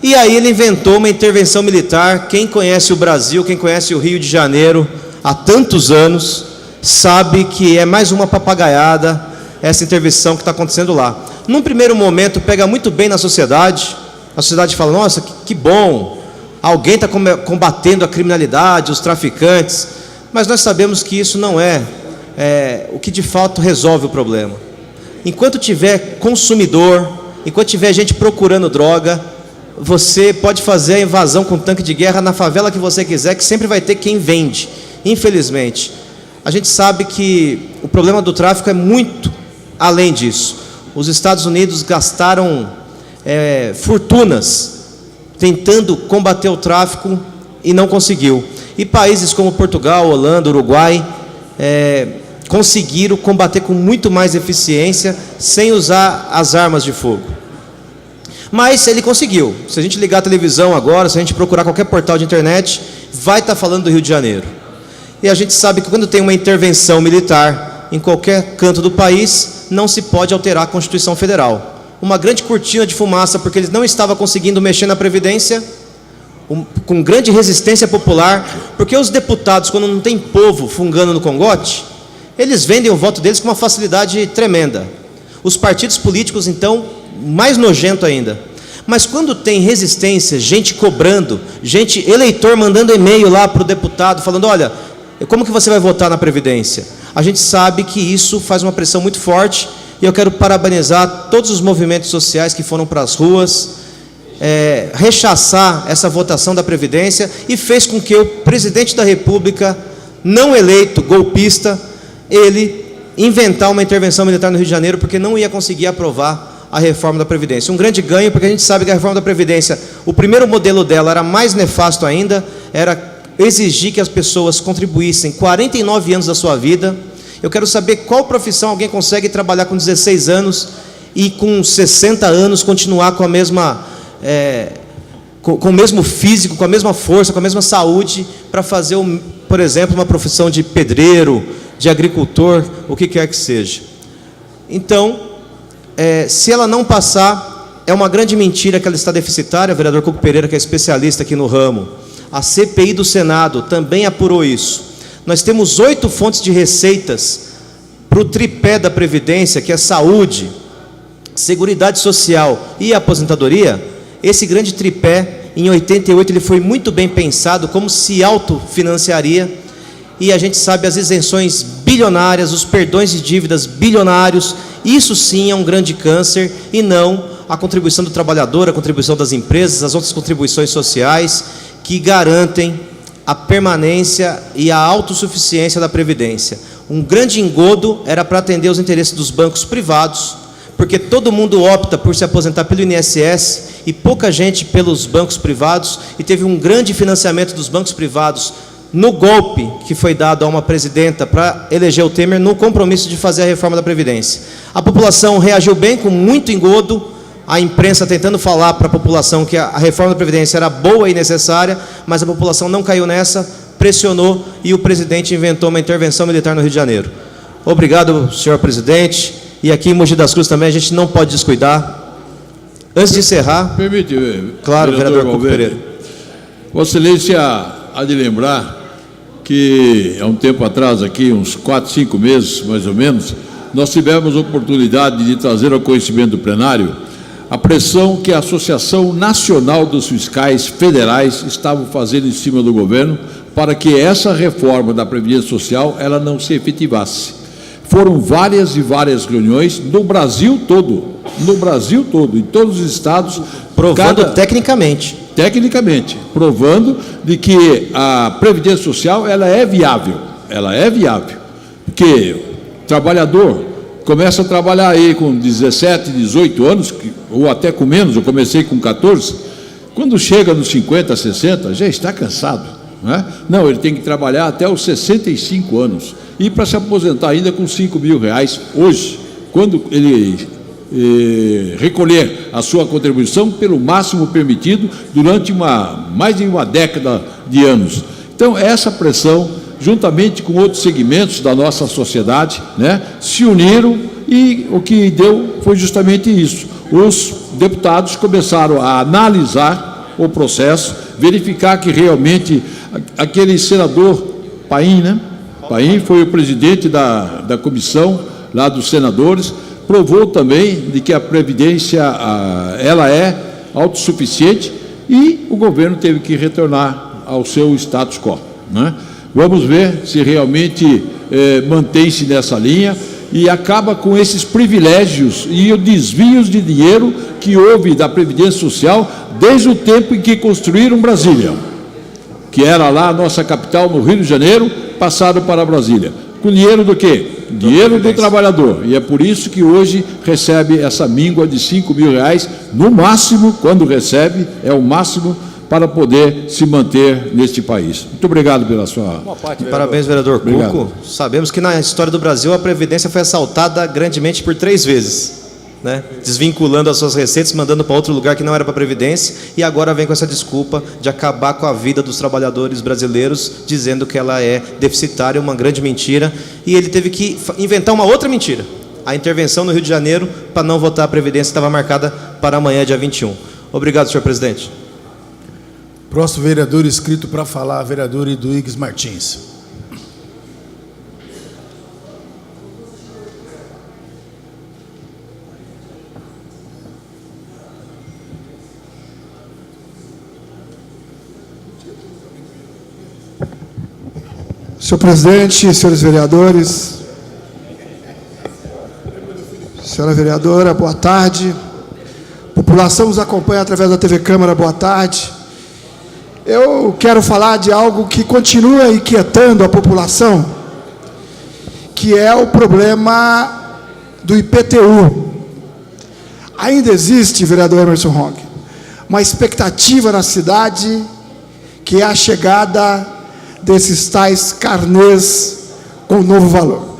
E aí ele inventou uma intervenção militar. Quem conhece o Brasil, quem conhece o Rio de Janeiro há tantos anos, sabe que é mais uma papagaiada essa intervenção que está acontecendo lá. Num primeiro momento pega muito bem na sociedade. A sociedade fala, nossa, que bom, alguém está combatendo a criminalidade, os traficantes. Mas nós sabemos que isso não é o que de fato resolve o problema. Enquanto tiver consumidor, enquanto tiver gente procurando droga, você pode fazer a invasão com tanque de guerra na favela que você quiser, que sempre vai ter quem vende. Infelizmente, a gente sabe que o problema do tráfico é muito além disso. Os Estados Unidos gastaram fortunas tentando combater o tráfico e não conseguiu. E países como Portugal, Holanda, Uruguai conseguiram combater com muito mais eficiência sem usar as armas de fogo. Mas ele conseguiu. Se a gente ligar a televisão agora, se a gente procurar qualquer portal de internet, vai estar falando do Rio de Janeiro. E a gente sabe que quando tem uma intervenção militar em qualquer canto do país, não se pode alterar a Constituição Federal. Uma grande cortina de fumaça, porque eles não estavam conseguindo mexer na Previdência, com grande resistência popular, porque os deputados, quando não tem povo fungando no Congote, eles vendem o voto deles com uma facilidade tremenda. Os partidos políticos, então, mais nojento ainda. Mas quando tem resistência, gente cobrando, gente, eleitor mandando e-mail lá para o deputado, falando, olha, como que você vai votar na Previdência? A gente sabe que isso faz uma pressão muito forte, e eu quero parabenizar todos os movimentos sociais que foram para as ruas, rechaçar essa votação da Previdência, e fez com que o presidente da República, não eleito, golpista, ele inventar uma intervenção militar no Rio de Janeiro, porque não ia conseguir aprovar a reforma da Previdência. Um grande ganho, porque a gente sabe que a reforma da Previdência, o primeiro modelo dela era mais nefasto ainda, era exigir que as pessoas contribuíssem 49 anos da sua vida. Eu quero saber qual profissão alguém consegue trabalhar com 16 anos e com 60 anos continuar com a mesma, com o mesmo físico, com a mesma força, com a mesma saúde, para fazer, por exemplo, uma profissão de pedreiro, de agricultor, o que quer que seja. Então, se ela não passar, é uma grande mentira que ela está deficitária. O vereador Cuco Pereira, que é especialista aqui no ramo, a CPI do Senado também apurou isso. Nós temos 8 fontes de receitas para o tripé da Previdência, que é saúde, Seguridade Social e aposentadoria. Esse grande tripé, em 88, ele foi muito bem pensado, como se autofinanciaria, e a gente sabe as isenções bilionárias, os perdões de dívidas bilionários, isso sim é um grande câncer, e não a contribuição do trabalhador, a contribuição das empresas, as outras contribuições sociais, que garantem a permanência e a autossuficiência da Previdência. Um grande engodo era para atender os interesses dos bancos privados, porque todo mundo opta por se aposentar pelo INSS e pouca gente pelos bancos privados, e teve um grande financiamento dos bancos privados no golpe que foi dado a uma presidenta para eleger o Temer, no compromisso de fazer a reforma da Previdência. A população reagiu bem, com muito engodo, a imprensa tentando falar para a população que a reforma da Previdência era boa e necessária, mas a população não caiu nessa, pressionou, e o presidente inventou uma intervenção militar no Rio de Janeiro. Obrigado, senhor presidente. E aqui em Mogi das Cruzes também a gente não pode descuidar. Antes de encerrar... Permite, claro, vereador Cuco Pereira. Vossa Excelência há de lembrar que há um tempo atrás, aqui, uns 4, 5 meses, mais ou menos, nós tivemos a oportunidade de trazer ao conhecimento do plenário a pressão que a Associação Nacional dos Fiscais Federais estava fazendo em cima do governo para que essa reforma da Previdência Social ela não se efetivasse. Foram várias e várias reuniões no Brasil todo, em todos os estados. Provando tecnicamente, provando de que a Previdência Social ela é viável, porque o trabalhador começa a trabalhar aí com 17, 18 anos, ou até com menos, eu comecei com 14, quando chega nos 50, 60, já está cansado, não é? Não, ele tem que trabalhar até os 65 anos, e para se aposentar ainda com R$5.000 hoje, quando ele recolher a sua contribuição pelo máximo permitido durante mais de uma década de anos. Então, essa pressão, juntamente com outros segmentos da nossa sociedade, né, se uniram, e o que deu foi justamente isso. Os deputados começaram a analisar o processo, verificar que realmente aquele senador Paim, né? Paim foi o presidente da comissão lá dos senadores, provou também de que a Previdência ela é autossuficiente, e o governo teve que retornar ao seu status quo, né? Vamos ver se realmente mantém-se nessa linha e acaba com esses privilégios e os desvios de dinheiro que houve da Previdência Social desde o tempo em que construíram Brasília, que era lá a nossa capital, no Rio de Janeiro, passado para Brasília. Com dinheiro do quê? Dinheiro do trabalhador. E é por isso que hoje recebe essa míngua de R$5.000, no máximo, quando recebe, é o máximo para poder se manter neste país. Muito obrigado pela sua... Parabéns, vereador Cuco. Sabemos que na história do Brasil a Previdência foi assaltada grandemente por 3 vezes, né? Desvinculando as suas receitas, mandando para outro lugar que não era para a Previdência, e agora vem com essa desculpa de acabar com a vida dos trabalhadores brasileiros, dizendo que ela é deficitária, uma grande mentira, e ele teve que inventar uma outra mentira, a intervenção no Rio de Janeiro para não votar a Previdência, estava marcada para amanhã, dia 21. Obrigado, senhor presidente. Próximo vereador inscrito para falar, vereador Eduígues Martins. Senhor presidente, senhores vereadores, senhora vereadora, boa tarde. População nos acompanha através da TV Câmara, boa tarde. Eu quero falar de algo que continua inquietando a população, que é o problema do IPTU. Ainda existe, vereador Emerson Rong, uma expectativa na cidade, que é a chegada desses tais carnês com novo valor.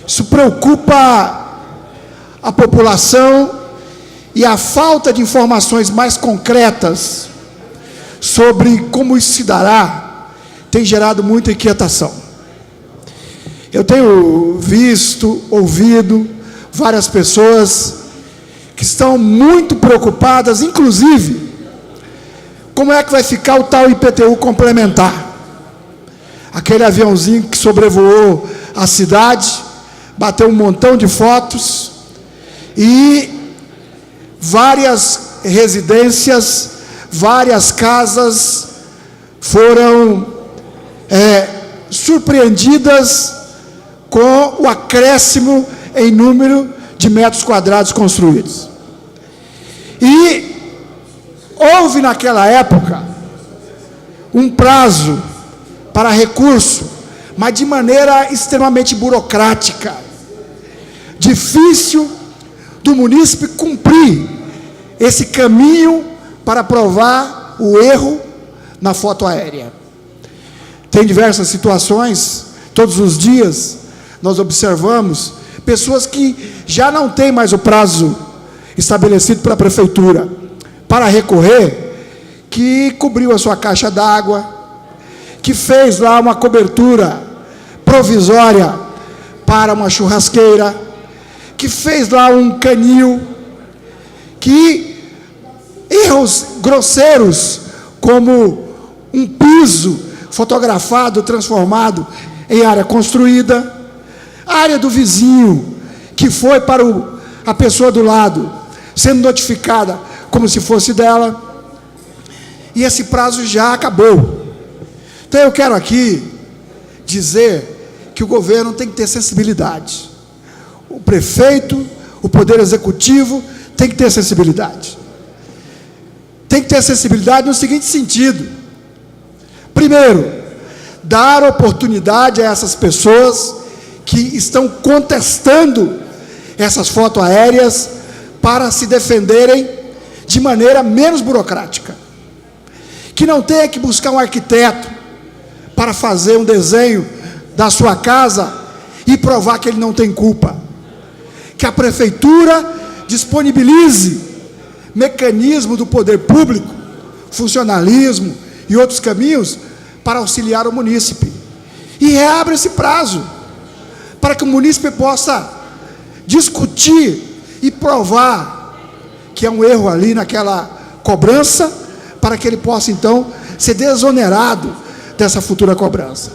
Isso preocupa a população, e a falta de informações mais concretas sobre como isso se dará tem gerado muita inquietação. Eu tenho visto, ouvido várias pessoas que estão muito preocupadas, inclusive, como é que vai ficar o tal IPTU complementar. Aquele aviãozinho que sobrevoou a cidade, bateu um montão de fotos, e várias residências, várias casas foram surpreendidas com o acréscimo em número de metros quadrados construídos. E houve naquela época um prazo para recurso, mas de maneira extremamente burocrática, difícil do munícipe cumprir esse caminho para provar o erro na foto aérea. Tem diversas situações, todos os dias nós observamos pessoas que já não têm mais o prazo estabelecido pela prefeitura para recorrer, que cobriu a sua caixa d'água, que fez lá uma cobertura provisória para uma churrasqueira, que fez lá um canil, que erros grosseiros, como um piso fotografado, transformado em área construída, a área do vizinho, que foi para a pessoa do lado, sendo notificada como se fosse dela, e esse prazo já acabou. Então eu quero aqui dizer que o governo tem que ter sensibilidade. O prefeito, o poder executivo tem que ter sensibilidade. Tem que ter sensibilidade no seguinte sentido: primeiro, dar oportunidade a essas pessoas que estão contestando essas fotos aéreas para se defenderem de maneira menos burocrática. Que não tenha que buscar um arquiteto para fazer um desenho da sua casa e provar que ele não tem culpa. Que a prefeitura disponibilize mecanismo do poder público, funcionalismo e outros caminhos para auxiliar o munícipe. E reabre esse prazo, para que o munícipe possa discutir e provar que é um erro ali naquela cobrança, para que ele possa então ser desonerado dessa futura cobrança.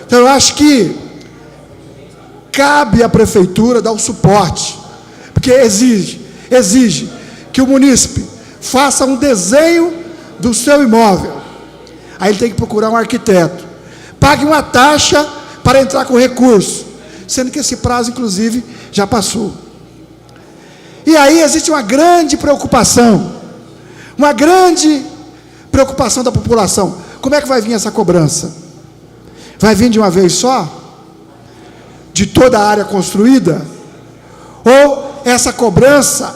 Então eu acho que cabe à prefeitura dar o suporte, porque exige que o munícipe faça um desenho do seu imóvel. Aí ele tem que procurar um arquiteto, pague uma taxa para entrar com recurso, sendo que esse prazo, inclusive, já passou. E aí existe uma grande preocupação da população. Como é que vai vir essa cobrança? Vai vir de uma vez só? De toda a área construída? Ou essa cobrança,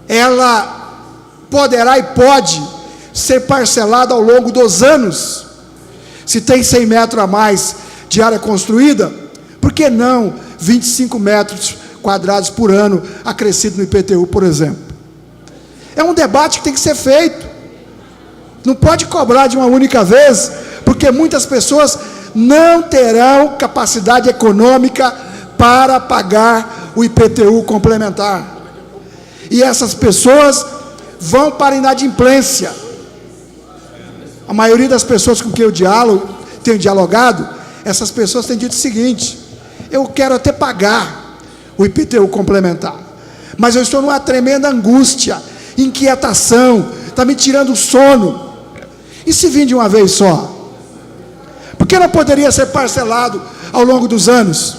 ela poderá e pode ser parcelada ao longo dos anos? Se tem 100 metros a mais de área construída, por que não 25 metros quadrados por ano acrescido no IPTU, por exemplo? É um debate que tem que ser feito. Não pode cobrar de uma única vez, porque muitas pessoas não terão capacidade econômica para pagar o IPTU complementar. E essas pessoas vão para a inadimplência. A maioria das pessoas com quem eu tenho dialogado, essas pessoas têm dito o seguinte: eu quero até pagar o IPTU complementar, mas eu estou numa tremenda angústia, inquietação, está me tirando o sono. E se vir de uma vez só? Por que não poderia ser parcelado ao longo dos anos?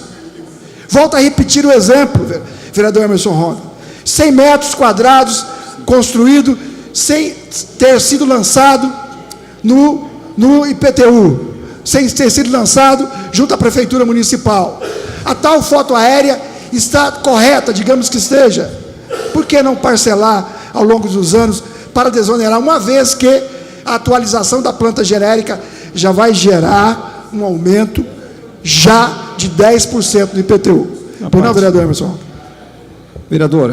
Volto a repetir o exemplo, vereador Emerson Ronda: 100 metros quadrados construído sem ter sido lançado no IPTU, sem ter sido lançado junto à prefeitura municipal. A tal foto aérea está correta, digamos que esteja. Por que não parcelar ao longo dos anos para desonerar, uma vez que a atualização da planta genérica já vai gerar um aumento já de 10% do IPTU? Por não, vereador Emerson? Vereador,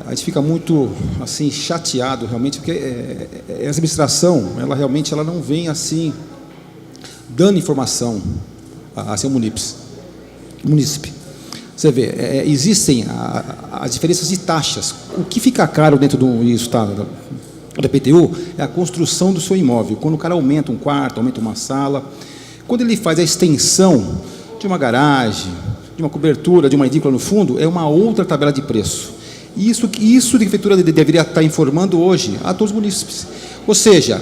a gente fica muito assim chateado realmente, porque a administração, ela realmente não vem assim dando informação a seu munícipe. Você vê, existem as diferenças de taxas. O que fica caro dentro isso da IPTU é a construção do seu imóvel. Quando o cara aumenta um quarto, aumenta uma sala, quando ele faz a extensão de uma garagem, de uma cobertura, de uma edícula no fundo, é uma outra tabela de preço. Isso a prefeitura deveria estar informando hoje a todos os munícipes. Ou seja,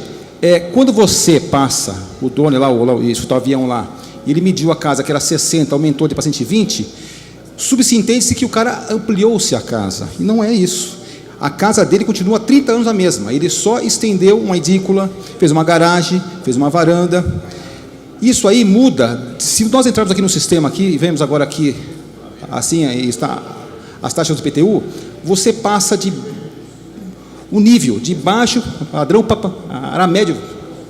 quando você passa, o dono lá, o avião lá, ele mediu a casa que era 60, aumentou para 120, subentende-se que o cara ampliou-se a casa. E não é isso. A casa dele continua há 30 anos a mesma. Ele só estendeu uma edícula, fez uma garagem, fez uma varanda. Isso aí muda. Se nós entrarmos aqui no sistema aqui, e vemos agora aqui, assim, está as taxas do IPTU, você passa de um nível de baixo padrão para médio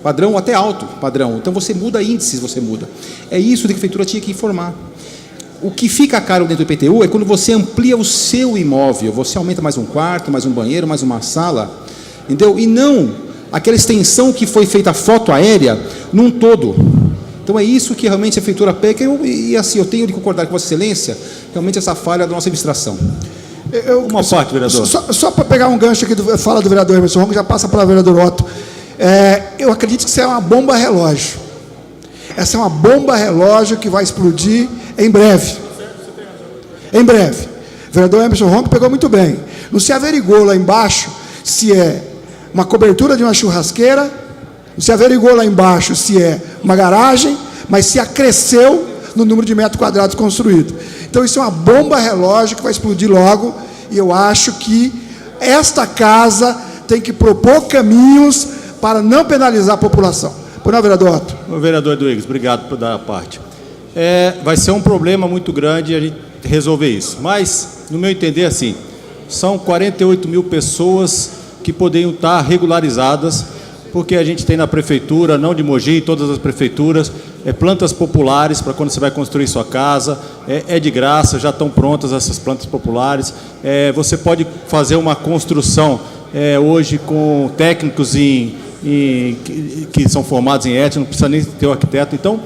padrão até alto padrão. Então você muda índices, você muda. É isso que a prefeitura tinha que informar. O que fica caro dentro do IPTU é quando você amplia o seu imóvel, você aumenta mais um quarto, mais um banheiro, mais uma sala, entendeu? E não aquela extensão que foi feita a foto aérea num todo. Então é isso que realmente a prefeitura peca, e assim, eu tenho de concordar com Vossa Excelência, realmente essa falha da nossa administração. Uma parte, vereador. Só para pegar um gancho aqui, fala do vereador Emerson Ronco, já passa para o vereador Otto. Eu acredito que isso é uma bomba relógio. Essa é uma bomba relógio que vai explodir em breve. Em breve. O vereador Emerson Ronco pegou muito bem. Não se averigou lá embaixo se é uma cobertura de uma churrasqueira, não se averigou lá embaixo se é uma garagem, mas se acresceu no número de metros quadrados construído. Então isso é uma bomba relógio que vai explodir logo, e eu acho que esta casa tem que propor caminhos para não penalizar a população. Por não, vereador Otto? Vereador Eduígues, obrigado por dar a parte. Vai ser um problema muito grande a gente resolver isso, mas, no meu entender, assim, são 48 mil pessoas que poderiam estar regularizadas, porque a gente tem na prefeitura, não de Mogi, todas as prefeituras, plantas populares para quando você vai construir sua casa, de graça, já estão prontas essas plantas populares. Você pode fazer uma construção hoje com técnicos que são formados em ética, não precisa nem ter o arquiteto. Então,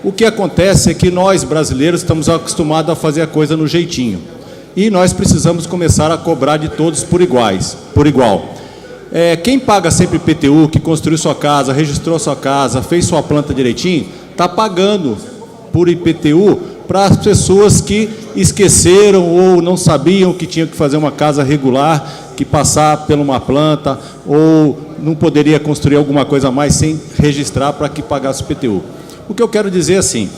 o que acontece é que nós, brasileiros, estamos acostumados a fazer a coisa no jeitinho. E nós precisamos começar a cobrar de todos por igual. Quem paga sempre IPTU, que construiu sua casa, registrou sua casa, fez sua planta direitinho, está pagando por IPTU para as pessoas que esqueceram ou não sabiam que tinham que fazer uma casa regular, que passar por uma planta, ou não poderia construir alguma coisa a mais sem registrar para que pagasse IPTU. O que eu quero dizer é assim,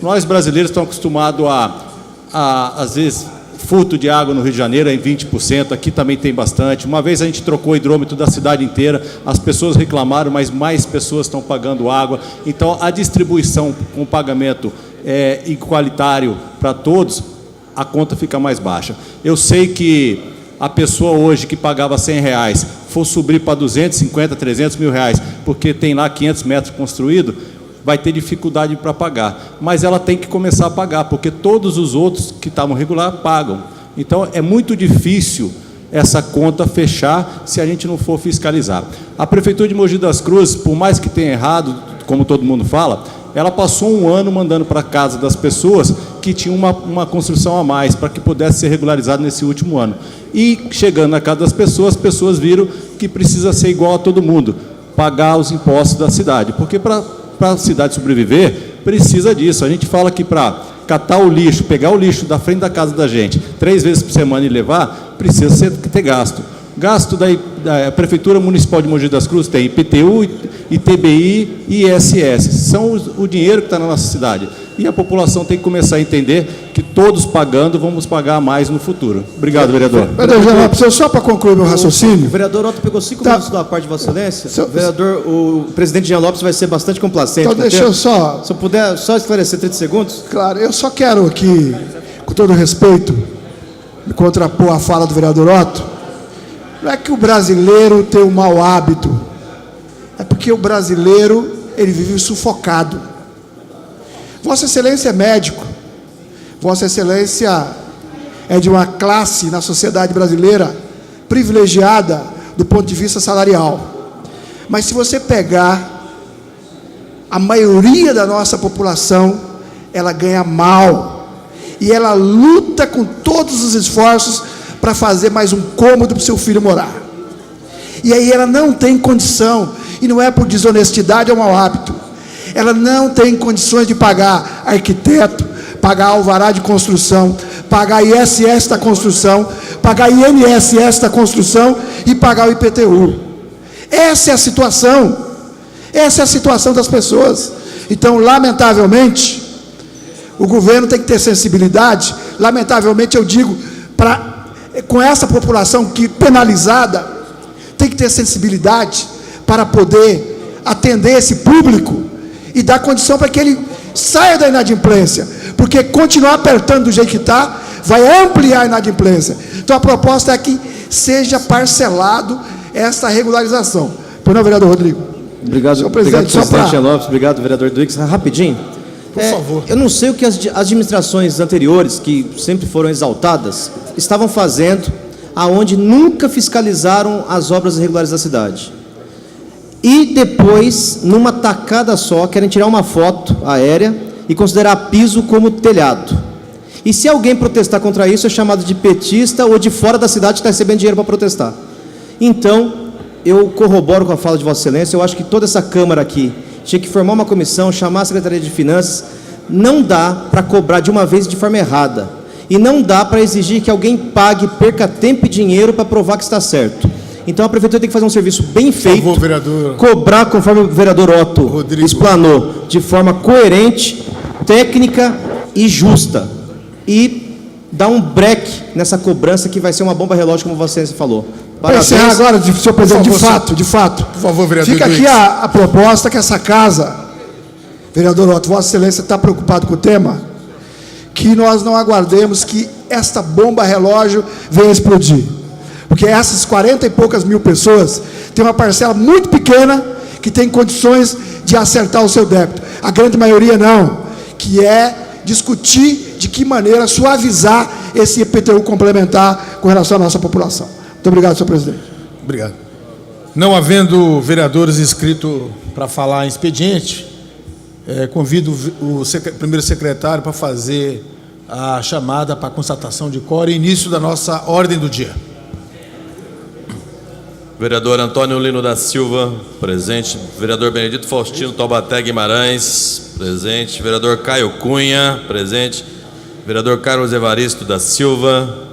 nós brasileiros estamos acostumados às vezes, furto de água no Rio de Janeiro é em 20%, aqui também tem bastante. Uma vez a gente trocou o hidrômetro da cidade inteira, as pessoas reclamaram, mas mais pessoas estão pagando água. Então, a distribuição com pagamento igualitário para todos, a conta fica mais baixa. Eu sei que a pessoa hoje que pagava R$100, for subir para 250, 300 mil reais, porque tem lá 500 metros construídos, vai ter dificuldade para pagar, mas ela tem que começar a pagar, porque todos os outros que estavam regular pagam. Então, é muito difícil essa conta fechar se a gente não for fiscalizar. A Prefeitura de Mogi das Cruzes, por mais que tenha errado, como todo mundo fala, ela passou um ano mandando para casa das pessoas que tinham uma construção a mais, para que pudesse ser regularizado nesse último ano. E, chegando na casa das pessoas, as pessoas viram que precisa ser igual a todo mundo, pagar os impostos da cidade, porque para a cidade sobreviver, precisa disso. A gente fala que para catar o lixo, pegar o lixo da frente da casa da gente, 3 vezes por semana e levar, precisa ter gasto. Gasto da Prefeitura Municipal de Mogi das Cruzes tem IPTU, ITBI e ISS. São o dinheiro que está na nossa cidade. E a população tem que começar a entender que todos pagando, vamos pagar mais no futuro. Obrigado, vereador. Vereador, só para concluir meu raciocínio. O vereador Otto pegou 5 minutos da parte de Vossa Excelência. O presidente Jean Lopes vai ser bastante complacente. Então, deixa eu só... Se eu puder só esclarecer 30 segundos. Claro, eu só quero aqui, com todo respeito, me contrapor à fala do vereador Otto. Não é que o brasileiro tem um mau hábito, é porque o brasileiro, ele vive sufocado. Vossa Excelência é médico, Vossa Excelência é de uma classe na sociedade brasileira privilegiada do ponto de vista salarial. Mas se você pegar a maioria da nossa população, ela ganha mal. e ela luta com todos os esforços para fazer mais um cômodo para o seu filho morar. E aí ela não tem condição, e não é por desonestidade ou mau hábito, ela não tem condições de pagar arquiteto, pagar alvará de construção, pagar ISS da construção, pagar INSS da construção e pagar o IPTU. Essa é a situação das pessoas. Então, lamentavelmente, o governo tem que ter sensibilidade, lamentavelmente eu digo, com essa população que penalizada, tem que ter sensibilidade para poder atender esse público e dar condição para que ele saia da inadimplência, porque continuar apertando do jeito que está, vai ampliar a inadimplência. Então a proposta é que seja parcelado essa regularização. Pois não, vereador Rodrigo? Obrigado, presidente Jean Lopes, obrigado, vereador Duígues. Rapidinho. Por favor. Eu não sei o que as administrações anteriores, que sempre foram exaltadas, estavam fazendo, aonde nunca fiscalizaram as obras irregulares da cidade. E depois, numa tacada só, querem tirar uma foto aérea e considerar piso como telhado. E se alguém protestar contra isso, é chamado de petista ou de fora da cidade que está recebendo dinheiro para protestar. Então, eu corroboro com a fala de Vossa Excelência, eu acho que toda essa Câmara aqui tinha que formar uma comissão, chamar a Secretaria de Finanças. Não dá para cobrar de uma vez de forma errada. E não dá para exigir que alguém pague, perca tempo e dinheiro para provar que está certo. Então a Prefeitura tem que fazer um serviço bem feito, Por favor, vereador. Cobrar, conforme o vereador Otto explanou, de forma coerente, técnica e justa. E dar um break nessa cobrança que vai ser uma bomba relógio, como Vossa Excelência falou. Para encerrar agora, senhor presidente, de fato. Por favor, vereador. Fica aqui a proposta que essa casa, vereador Otto, Vossa Excelência está preocupado com o tema, que nós não aguardemos que esta bomba relógio venha explodir. Porque essas 40 e poucas mil pessoas têm uma parcela muito pequena que tem condições de acertar o seu débito. A grande maioria não, que é discutir de que maneira suavizar esse IPTU complementar com relação à nossa população. Muito obrigado, senhor presidente. Obrigado. Não havendo vereadores inscritos para falar em expediente, convido o primeiro secretário para fazer a chamada para constatação de quórum e início da nossa ordem do dia. Vereador Antônio Lino da Silva, presente. Vereador Benedito Faustino Taubaté Guimarães, presente. Vereador Caio Cunha, presente. Vereador Carlos Evaristo da Silva.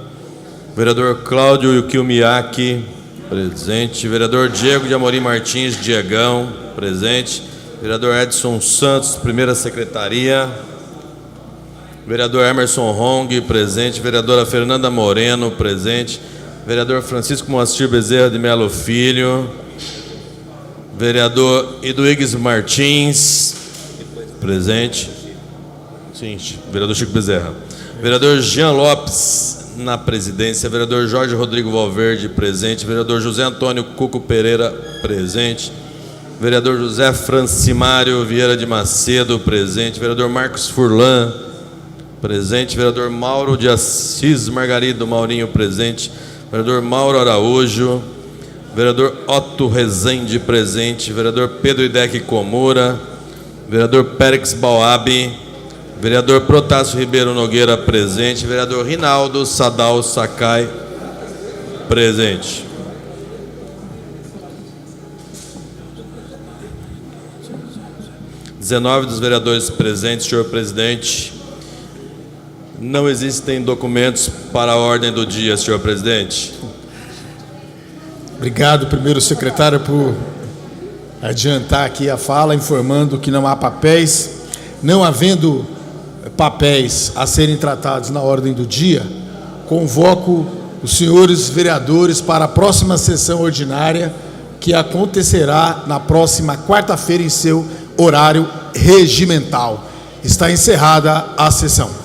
Vereador Cláudio Yukio Miyake, presente. Vereador Diego de Amorim Martins, Diegão, presente. Vereador Edson Santos, primeira secretaria. Vereador Emerson Hong, presente. Vereadora Fernanda Moreno, presente. Vereador Francisco Moacir Bezerra de Melo Filho. Vereador Eduígues Martins, presente. Sim, vereador Chico Bezerra. Vereador Jean Lopes, na presidência. Vereador Jorge Rodrigo Valverde, presente. Vereador José Antônio Cuco Pereira, presente. Vereador José Francimário Vieira de Macedo, presente. Vereador Marcos Furlan, presente. Vereador Mauro de Assis Margarido Maurinho, presente. Vereador Mauro Araújo. Vereador Otto Rezende, presente. Vereador Pedro Idec Comura. Vereador Périx Bauabi. Vereador Protássio Ribeiro Nogueira, presente. Vereador Rinaldo Sadal Sakai, presente. XIX dos vereadores presentes, senhor presidente. Não existem documentos para a ordem do dia, senhor presidente. Obrigado, primeiro secretário, por adiantar aqui a fala, informando que não há papéis. Não havendo papéis a serem tratados na ordem do dia, convoco os senhores vereadores para a próxima sessão ordinária, que acontecerá na próxima quarta-feira em seu horário regimental. Está encerrada a sessão.